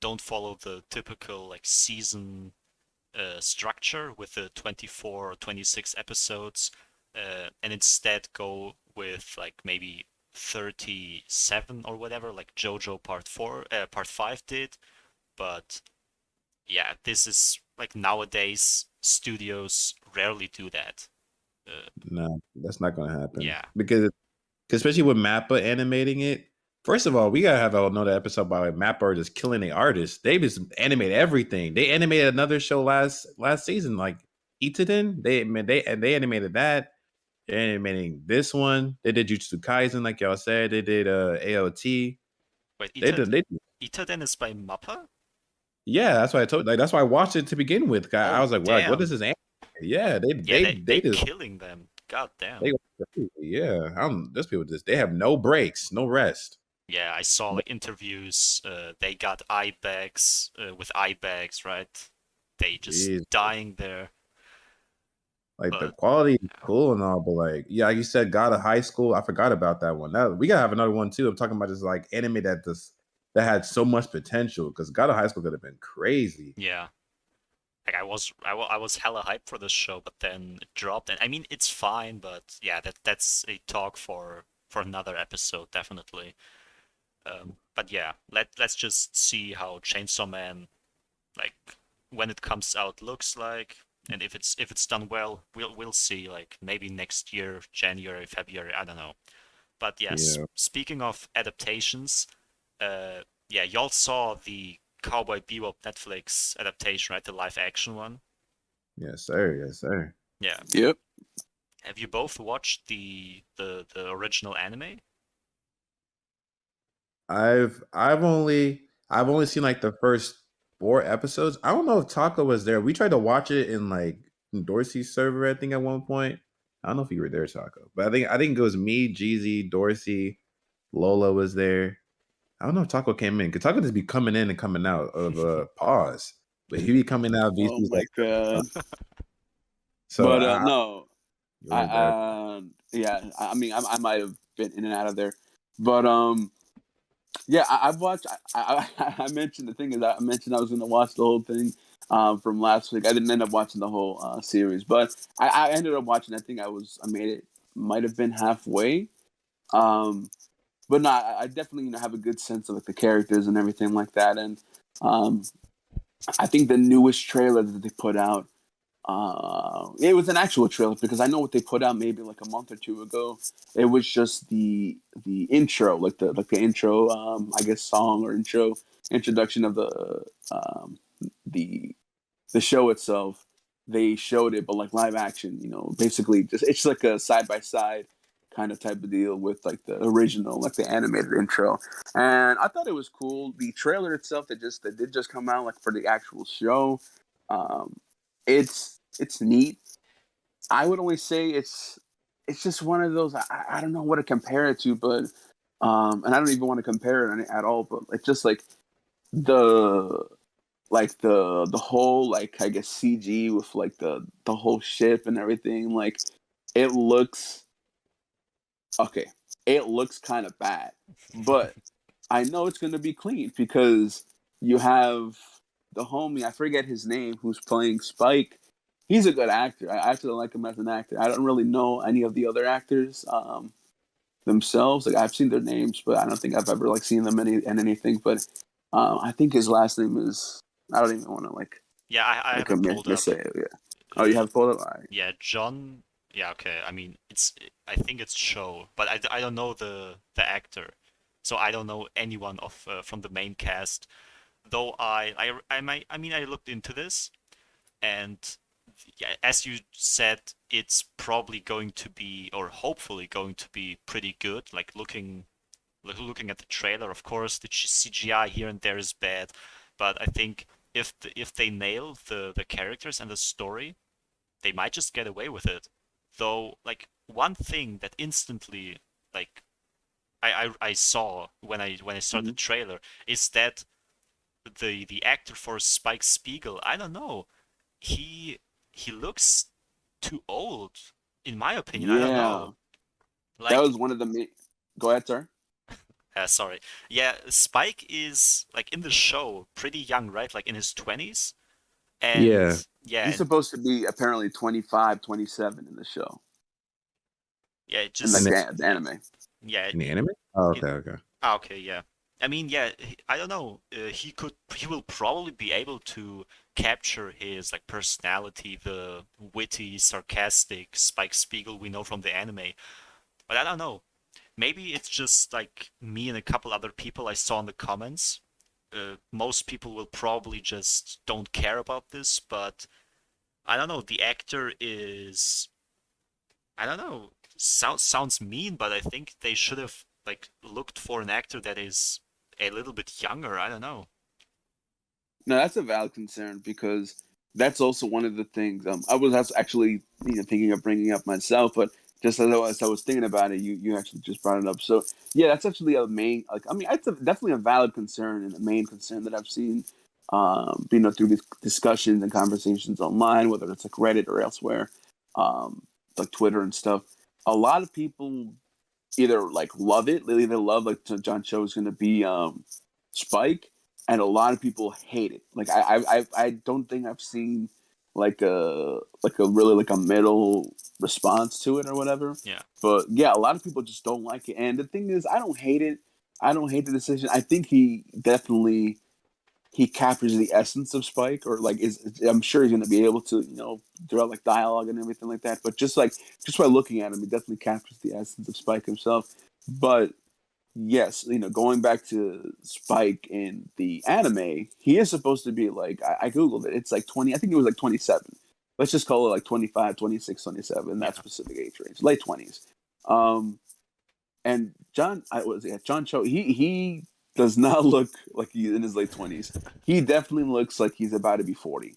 don't follow the typical like season structure with the 24 or 26 episodes, and instead go with like maybe 37 or whatever, like JoJo Part 5 did. But yeah, this is like nowadays studios rarely do that. No, that's not gonna happen. Yeah. Because especially with Mappa animating it. First of all, we gotta have another episode about Mappa just killing the artists. They just animate everything. They animated another show last season, like Itaden. They animated that. They're animating this one. They did Jujutsu Kaisen, like y'all said. They did AOT. Wait, They did. Itaden is by Mappa? Yeah, that's why I told. Like that's why I watched it to begin with. I was like, "Well, like, what damn. is this anime?" Yeah, they just killing them. God damn. they go crazy. Yeah, those people they have no breaks, no rest. Yeah, I saw like interviews. They got eye bags with eye bags, right? They just Jeez. dying there. Like the quality is cool and all, but like you said, God of High School. I forgot about that one. Now we gotta have another one too. I'm talking about just like anime that had so much potential because God of High School could have been crazy. Yeah, like I was hella hyped for this show, but then it dropped. And I mean, it's fine, but yeah, that's a talk for another episode, definitely. But yeah, let's just see how Chainsaw Man, like when it comes out, looks like. And if it's done well, we'll see, like maybe next year, January, February, I don't know. But yes, speaking of adaptations, yeah, y'all saw the Cowboy Bebop Netflix adaptation, right? The live action one. Yes, sir. Yes, sir. Yeah. Yep. Have you both watched the original anime? I've only seen like the first 4 episodes. I don't know if Taco was there. We tried to watch it in Dorsey's server, I think, at one point. I don't know if you were there, Taco, but I think it was me, Jeezy, Dorsey, Lola was there. I don't know if Taco came in because Taco just be coming in and coming out of pause, but he be coming out. Oh my god! So, but no, yeah, I mean, I might have been in and out of there, but yeah, I've watched. I mentioned the thing is I mentioned I was going to watch the whole thing from last week. I didn't end up watching the whole series, but I ended up watching. I think I made it. Might have been halfway. But no, I definitely have a good sense of like the characters and everything like that. And I think the newest trailer that they put out, it was an actual trailer because I know what they put out maybe like a month or two ago. It was just the intro, like the intro, I guess song or introduction of the show itself. They showed it, but like live action, basically it's like a side by side kind of type of deal with like the original, like the animated intro. And I thought it was cool. The trailer itself that did just come out like for the actual show. It's neat. I would only say it's just one of those. I don't know what to compare it to, but and I don't even want to compare it at all. But it's just like the whole like I guess CG with like the whole ship and everything. Like it looks okay. It looks kind of bad, but I know it's gonna be clean because you have the homie, I forget his name, who's playing Spike. He's a good actor. I actually like him as an actor. I don't really know any of the other actors themselves. Like I've seen their names, but I don't think I've ever like seen them in anything. But I think his last name is. I don't even want to like. Yeah, I have it pulled up. Say it. Yeah. Oh, you have it pulled up. All right. Yeah, John Yeah, okay. I mean, I think it's Show, but I don't know the actor, so I don't know anyone of from the main cast. Though I mean, I looked into this, and yeah, as you said, it's probably going to be, or hopefully going to be pretty good. Like looking at the trailer, of course, the CGI here and there is bad, but I think if they nail the characters and the story, they might just get away with it. Though, like one thing that instantly, like I saw when I saw the Mhm. trailer is that the actor for Spike Spiegel, I don't know, he looks too old, in my opinion. I don't Yeah, know. that Like, was one of the main. Go ahead, sir. sorry. Yeah, Spike is like in the show pretty young, right? Like in his 20s. And Yeah. yeah, He's and supposed to be apparently 25, 27 in the show, yeah, it in like In the, just the anime. yeah, in the anime? Oh, it, okay, okay. okay, yeah. I mean, yeah, I don't know. He will probably be able to capture his like personality, the witty, sarcastic Spike Spiegel we know from the anime. But I don't know. Maybe it's just like me and a couple other people I saw in the comments. Most people will probably just don't care about this, but I don't know. The actor is, I don't know. Sounds mean, but I think they should have like looked for an actor that is a little bit younger. I don't know. No, that's a valid concern because that's also one of the things I was actually thinking of bringing up myself, but just as I was thinking about it, you actually just brought it up. So yeah, that's actually a main like I mean it's definitely a valid concern and a main concern that I've seen, through these discussions and conversations online, whether it's like Reddit or elsewhere, um, like Twitter and stuff. A lot of people either like love it, they either love like John Cho is going to be Spike, and a lot of people hate it. Like I don't think I've seen like a really like a middle response to it or whatever. Yeah, But yeah, a lot of people just don't like it. And the thing is, I don't hate it. I don't hate the decision. I think he captures the essence of Spike, or like is I'm sure he's going to be able to throughout like dialogue and everything like that. But just by looking at him, he definitely captures the essence of Spike himself. But yes, going back to Spike in the anime, he is supposed to be like I googled it. It's like 20. I think it was like 27. Let's just call it like 25, 26, 27. That yeah, specific age range, late 20s. Um, and John Cho. He does not look like he's in his late 20s. He definitely looks like he's about to be 40.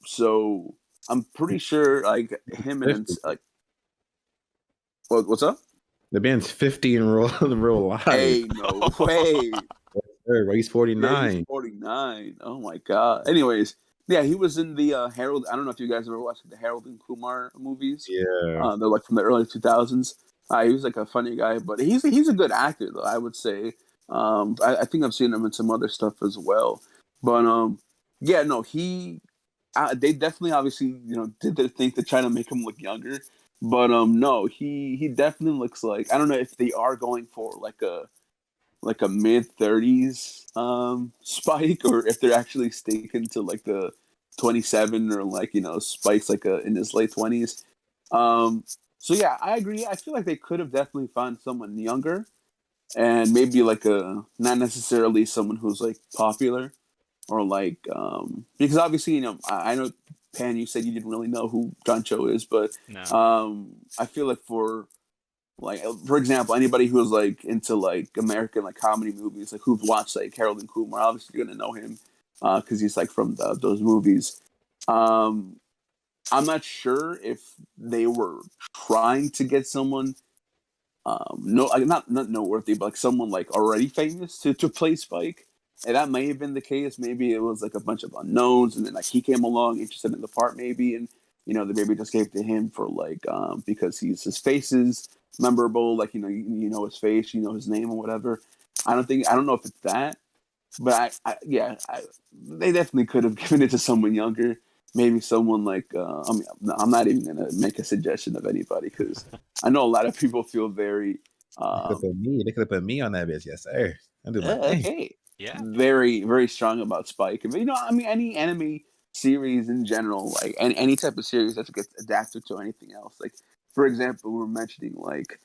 So I'm pretty sure like him and 50. like what's up? The band's 50 in real life. Hey, no way. Sir, but he's Yeah, he's 49. 49. Oh my god. Anyways, yeah, he was in the Harold. I don't know if you guys ever watched the Harold and Kumar movies. Yeah. They're like from the early 2000s. He was like a funny guy, but he's a good actor though. I would say. I think I've seen him in some other stuff as well. But yeah, no, they definitely obviously did their thing to try to make him look younger. But no, he definitely looks like I don't know if they are going for like a mid 30s Spike, or if they're actually sticking to like the 27, or like Spike's like in his late 20s. Um, so yeah, I agree. I feel like they could have definitely found someone younger, and maybe like a not necessarily someone who's like popular, or like because obviously I know Pan, you said you didn't really know who John Cho is, but no, I feel like for example, anybody who's like into like American like comedy movies, like who've watched like Harold and Kumar, obviously you're gonna know him because he's like from those movies. Um, I'm not sure if they were trying to get someone no, like not noteworthy, but like someone like already famous to play Spike. And that may have been the case. Maybe it was like a bunch of unknowns, and then like he came along interested in the part, maybe, and they maybe just gave to him for like because his face is memorable, like you know his face, you know his name or whatever. I don't know if it's that, but they definitely could have given it to someone younger. Maybe someone like I mean, I'm not even gonna make a suggestion of anybody because I know a lot of people feel very They could have put me. They could have put me on that bitch. Yes, sir. I do my thing. okay, yeah, very very strong about Spike. And I mean, any anime. series in general, like any type of series that gets adapted to anything else. Like for example, we were mentioning like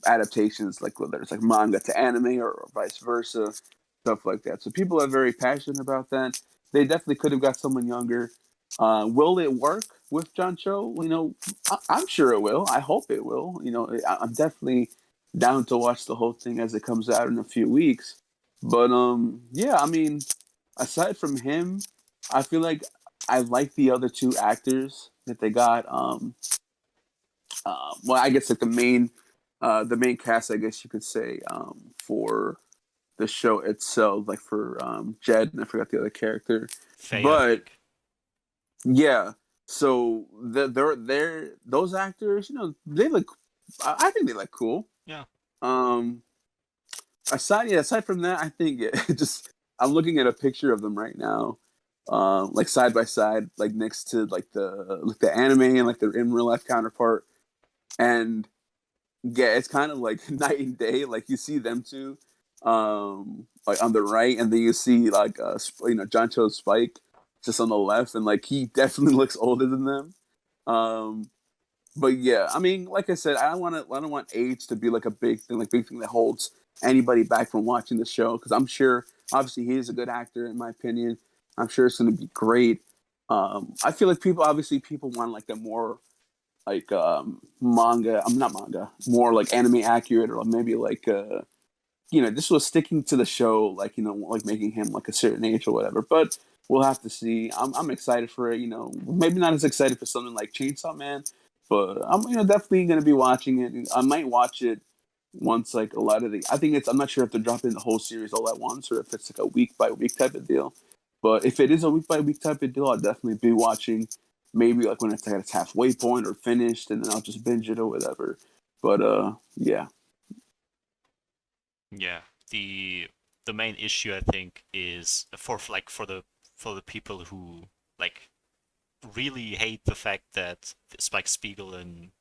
adaptations, like whether it's like manga to anime or vice versa, stuff like that. So people are very passionate about that. They definitely could have got someone younger. Will it work with John Cho? I'm sure it will. I hope it will. I'm definitely down to watch the whole thing as it comes out in a few weeks. But yeah, I mean, aside from him, I feel like I like the other two actors that they got. Well, I guess like the main cast, I guess you could say, for the show itself, like for Jed, and I forgot the other character, Faye, I but think. yeah. So they're those actors, they look. I think they look cool. Yeah. Um, aside from that, I think just I'm looking at a picture of them right now, like side by side, like next to like the anime and like their in real life counterpart, and yeah, it's kind of like night and day. Like you see them two, like on the right, and then you see like John Cho's Spike just on the left, and like he definitely looks older than them. Um, but yeah, I mean, like I said, I don't want age to be like a big thing that holds anybody back from watching the show, because I'm sure, obviously, he is a good actor in my opinion. I'm sure it's going to be great. I feel like people want like the more like manga. I'm not manga, more like anime accurate, or maybe like this was sticking to the show, like like making him like a certain age or whatever. But we'll have to see. I'm excited for it. Maybe not as excited for something like Chainsaw Man, but I'm definitely gonna be watching it. I might watch it once like a lot of the. I think it's. I'm not sure if they're dropping the whole series all at once or if it's like a week by week type of deal. But if it is a week by week type of deal, I'll definitely be watching. Maybe like when it's at its halfway point or finished, and then I'll just binge it or whatever. But yeah. Yeah. The main issue, I think, is for the people who like really hate the fact that Spike Spiegel in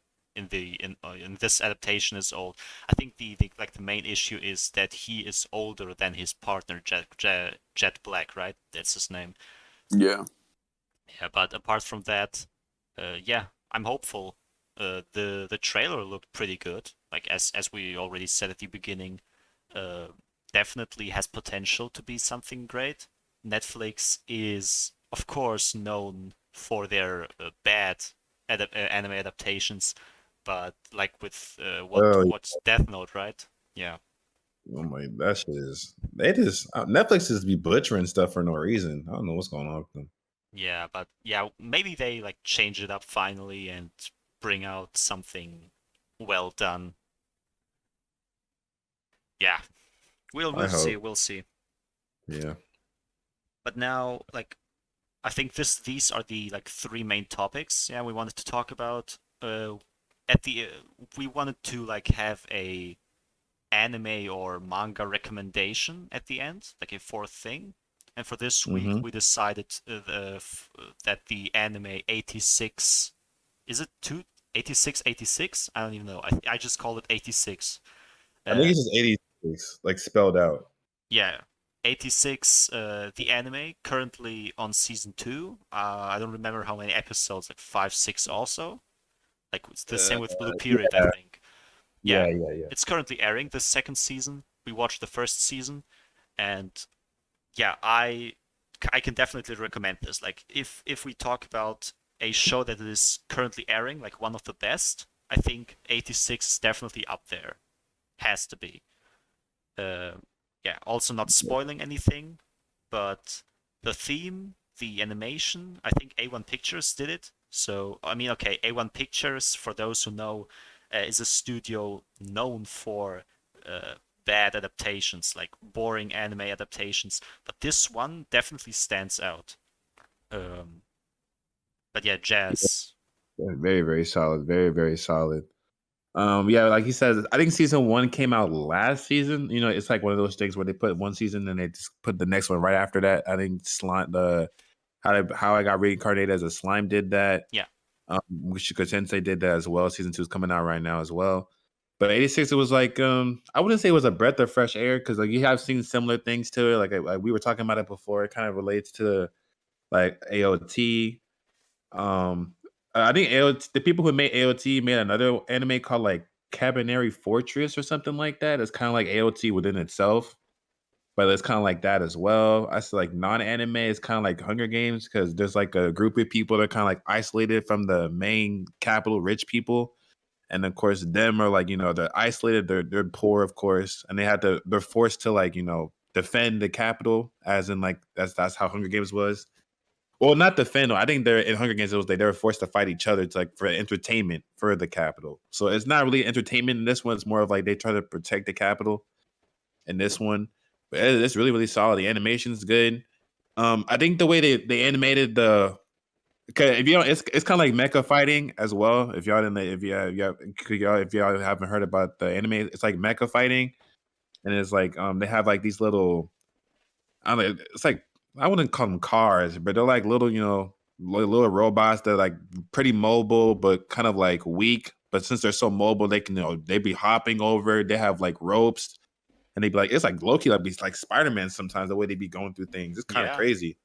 this adaptation is old. I think the main issue is that he is older than his partner, Jet Black, right? That's his name. Yeah. Yeah, but apart from that, yeah, I'm hopeful. The trailer looked pretty good. Like as we already said at the beginning, uh, definitely has potential to be something great. Netflix is, of course, known for their bad anime adaptations, but like with Oh, what's Death Note, right? Yeah, oh my, that shit is. They just Netflix just be butchering stuff for no reason. I don't know what's going on with them. yeah, but yeah, maybe they like change it up finally and bring out something well done. Yeah, we'll I we'll see, hope. we'll see. Yeah. But now, like, I think these are the like three main topics. Yeah, we wanted to talk about. At the we wanted to like have a anime or manga recommendation at the end, like a fourth thing. And for this week, Mm-hmm. we decided that the anime 86, is it 86 86? I don't even know. I just call it 86. I think Uh, it's just 86, like spelled out. yeah, 86. The anime currently on season 2. I don't remember how many episodes, like 5, 6 also. Like it's the Uh, same with Blue Period, I yeah, think. Yeah, yeah. it's currently airing the second season. We watched the first season, and yeah, I can definitely recommend this. Like if we talk about a show that is currently airing, like one of the best, I think 86 is definitely up there. Has to be. Uh, yeah, also not spoiling anything, but the theme, the animation, I think A1 Pictures did it. So, I mean, okay, A1 Pictures, for those who know, is a studio known for uh, bad adaptations, like boring anime adaptations. But this one definitely stands out. Um, but yeah, Jazz. Very, very solid. Very, very solid. Yeah, like he says, I think season one came out last season. It's like one of those things where they put one season and they just put the next one right after that. I think slime the how I got reincarnated as a slime did that. Yeah, Mushika Sensei did that as well. Season two is coming out right now as well. But 86, it was like I wouldn't say it was a breath of fresh air because like you have seen similar things to it. Like we were talking about it before. It kind of relates to like AOT. I think AOT, the people who made AOT made another anime called like Cabaneri Fortress or something like that. It's kind of like AOT within itself, but it's kind of like that as well. I see like non-anime is kind of like Hunger Games because there's like a group of people that are kind of like isolated from the main capital, rich people, and of course them are like they're isolated, they're poor, of course, and they're forced to like defend the capital, as in like that's how Hunger Games was. Well, not defend. I think they're in Hunger Games. It was they were forced to fight each other. It's like for entertainment for the capital. So it's not really entertainment in this one. It's more of like they try to protect the capital in this one. But it's really really solid. The animation's good. I think the way they animated the okay, if you don't, it's kind of like mecha fighting as well. If y'all didn't, if y'all haven't heard about the anime, it's like mecha fighting, and it's like they have like these little I don't know. It's like I wouldn't call them cars, but they're like little, little robots. They're like pretty mobile, but kind of like weak. But since they're so mobile, they can, they be hopping over. They have like ropes, and they be like, it's like Loki, like be like Spider Man sometimes. The way they be going through things, it's kind of Yeah. crazy.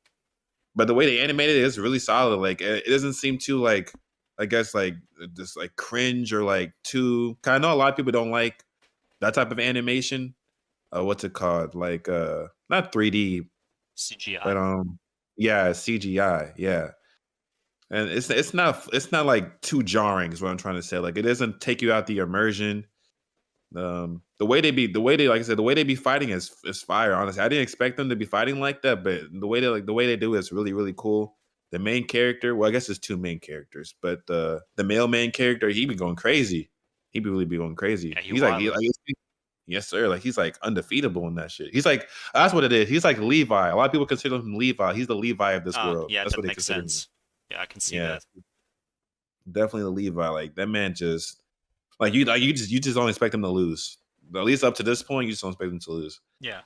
But the way they animated it is really solid. Like it doesn't seem too like I guess like just like cringe or like too. Cause I know a lot of people don't like that type of animation. What's it called? Like not 3D, but CGI. yeah, CGI, yeah. And it's not like too jarring is what I'm trying to say. Like it doesn't take you out the immersion. The way they like I said, the way they be fighting is fire. Honestly, I didn't expect them to be fighting like that, but the way they do it is really really cool. The main character, well, I guess there's two main characters, but the male main character, he be going crazy. He be really be going crazy. Yeah, he He's like, wildin'. yes sir, like he's like undefeatable in that shit. He's like that's what it is. He's like Levi. A lot of people consider him Levi. He's the Levi of this world. Yeah, That's that what they makes consider him. sense. Yeah, I can see Yeah, that. definitely the Levi. Like that man just like you just don't expect him to lose. At least up to this point, you just don't expect him to lose. Yeah.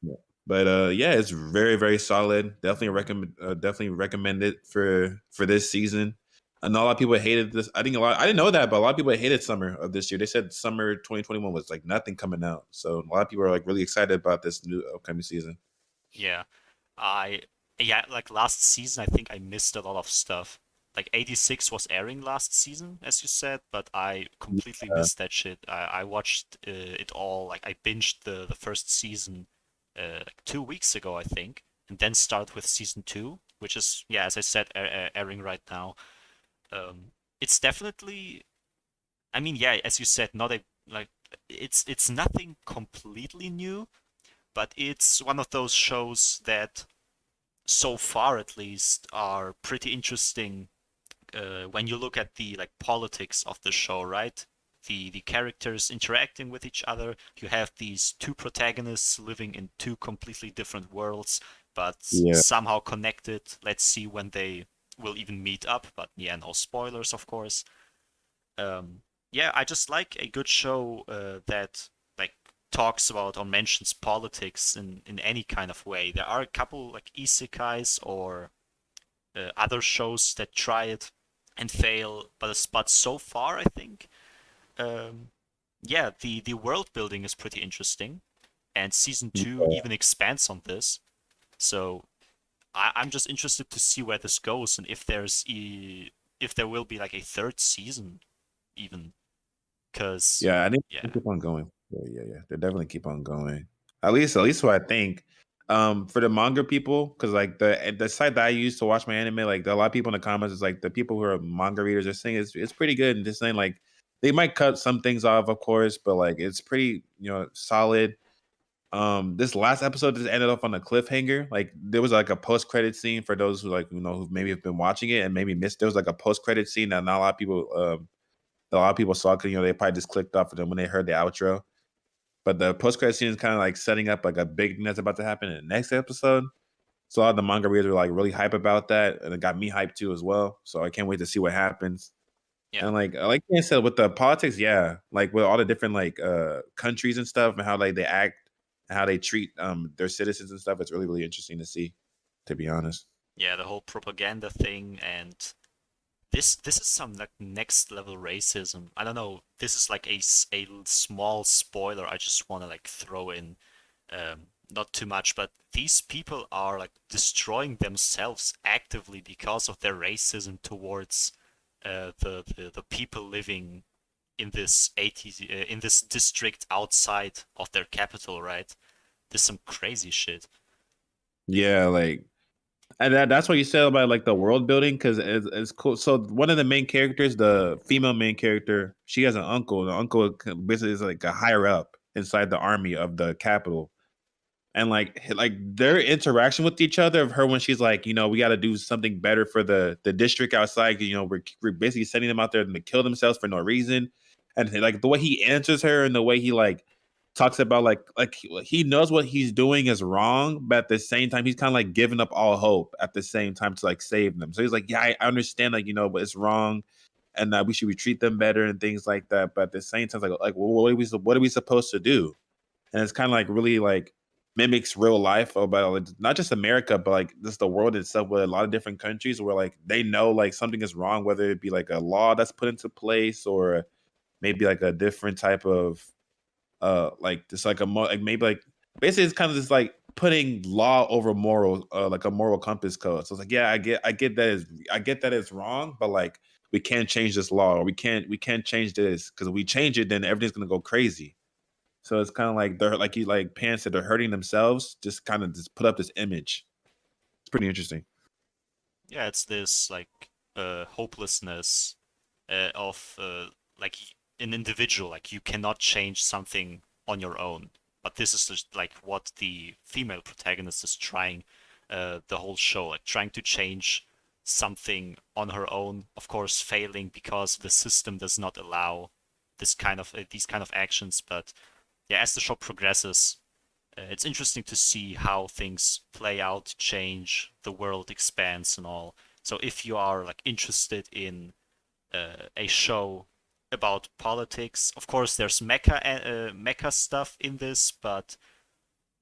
Yeah. But yeah, it's very very solid. Definitely recommend it for this season. I know a lot of people hated this. I didn't know that, but a lot of people hated summer of this year. They said summer 2021 was like nothing coming out. So a lot of people are like really excited about this new upcoming season. Yeah. I yeah, like last season I think I missed a lot of stuff. Like 86 was airing last season, as you said, but I completely Yeah, missed that shit. I watched it all, like I binged the first season like 2 weeks ago, I think, and then start with season two, which is, yeah, as I said, airing right now. It's definitely, I mean, yeah, as you said, not a like it's nothing completely new, but it's one of those shows that so far at least are pretty interesting when you look at the like politics of the show, right? The characters interacting with each other. You have these two protagonists living in two completely different worlds, but yeah, somehow connected. Let's see when they will even meet up. But yeah, no spoilers, of course. Yeah, I just like a good show that like talks about or mentions politics in any kind of way. There are a couple like isekais or other shows that try it and fail, but so far I think, um, yeah, the world building is pretty interesting, and season two yeah. even expands on this. So I'm just interested to see where this goes and if there will be like a third season even, because Yeah, I think they yeah, keep on going. Yeah. They definitely keep on going. At least what I think. For the manga people, because like the site that I use to watch my anime, like a lot of people in the comments is like the people who are manga readers are saying it's pretty good and just saying like they might cut some things off, of course, but like it's pretty solid. This last episode just ended up on a cliffhanger. Like there was like a post credit scene for those who like who maybe have been watching it and maybe missed. There was like a post credit scene that not a lot of people saw because they probably just clicked off of them when they heard the outro. But the post credit scene is kind of like setting up like a big thing that's about to happen in the next episode. So a lot of the manga readers were like really hype about that, and it got me hyped too as well. So I can't wait to see what happens. yeah, And like I said, with the politics, yeah, like with all the different like countries and stuff, and how like they act, and how they treat their citizens and stuff, it's really really interesting to see. To be honest, yeah, the whole propaganda thing, and this is some like next level racism. I don't know. This is like a small spoiler I just want to like throw in. not too much, but these people are like destroying themselves actively because of their racism towards the people living in this 80s in this district outside of their capital, right? There's some crazy shit. Yeah, like, and that's what you said about like the world building, because it's cool. So one of the main characters, the female main character, she has an uncle. The uncle basically is like a higher up inside the army of the capital, and like their interaction with each other, of her when she's like, we got to do something better for the district outside. We're basically sending them out there to kill themselves for no reason, and like the way he answers her and the way he like talks about like he knows what he's doing is wrong, but at the same time he's kind of like giving up all hope at the same time to like save them. So he's like, yeah, I understand, like, but it's wrong, and we should treat them better and things like that. But at the same time, like well, what are we supposed to do? And it's kind of like really like mimics real life about like, not just America, but like just the world itself, with a lot of different countries where like they know like something is wrong, whether it be like a law that's put into place or maybe like a different type of like just like like maybe like basically it's kind of just like putting law over moral, like a moral compass code. So it's like, yeah, I get that it's wrong, but like we can't change this law, or we can't change this, because if we change it, then everything's gonna go crazy. So it's kind of like they're like Pan said, they're hurting themselves, just kind of just put up this image. It's pretty interesting. Yeah, it's this like hopelessness of like an individual, like you cannot change something on your own. But this is just like what the female protagonist is trying the whole show, like trying to change something on her own. Of course, failing because the system does not allow this kind of these kind of actions. But yeah, as the show progresses, it's interesting to see how things play out, change, the world expands, and all. So if you are like interested in a show about politics. Of course, there's mecha stuff in this, but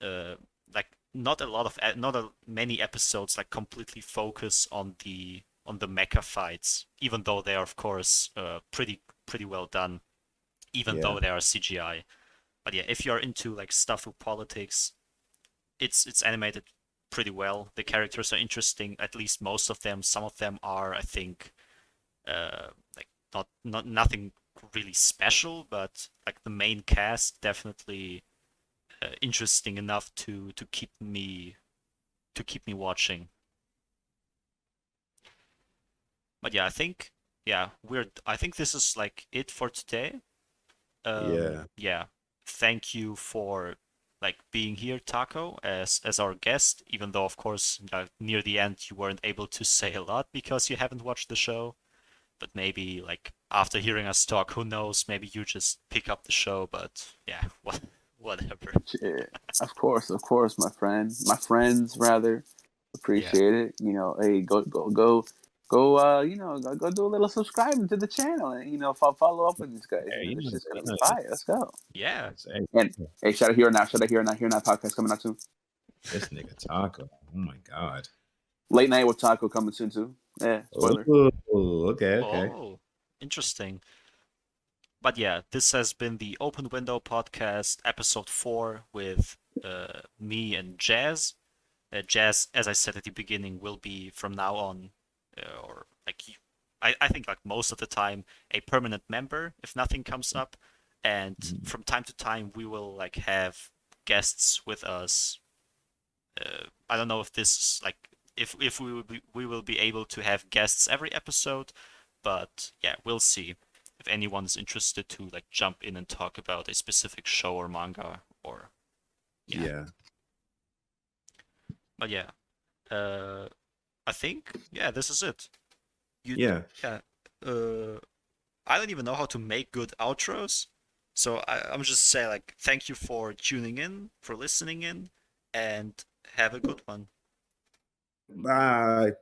uh, like not many episodes like completely focus on the mecha fights, even though they are of course pretty well done, even Yeah, though they are CGI. But yeah, if you're into like stuff with politics, it's animated pretty well. The characters are interesting, at least most of them. Some of them are, I think, like not nothing really special, but like the main cast definitely interesting enough to keep me watching. But yeah, I think this is like it for today. yeah, Yeah, thank you for like being here, Taco, as our guest. Even though of course near the end you weren't able to say a lot because you haven't watched the show. But maybe like after hearing us talk, who knows? Maybe you just pick up the show. But yeah, whatever. Yeah, of course, my friend, my friends rather Yeah, appreciate it. Hey, go. Go do a little subscribing to the channel, and follow up with these guys. yeah, This shit's gonna be yeah, fire. Let's go. yeah, hey, And hey, shout out here now. Shout out here now. Here now. Podcast coming out soon. this nigga Taco. Oh my god. Late night with Taco coming soon too. Yeah, spoiler. Oh, okay, okay. Oh, interesting. But yeah, this has been the Open Window Podcast, episode 4, with me and Jazz. Jazz, as I said at the beginning, will be from now on, or like I think like most of the time, a permanent member if nothing comes up, and Mhm. from time to time we will like have guests with us. I don't know if this like if we will be able to have guests every episode, but yeah, we'll see if anyone's interested to like jump in and talk about a specific show or manga or yeah. Yeah, But yeah, uh, I think yeah, this is it. You yeah. yeah. Uh, I don't even know how to make good outros, so I'm just saying like thank you for tuning in, for listening in, and have a good one. Bye.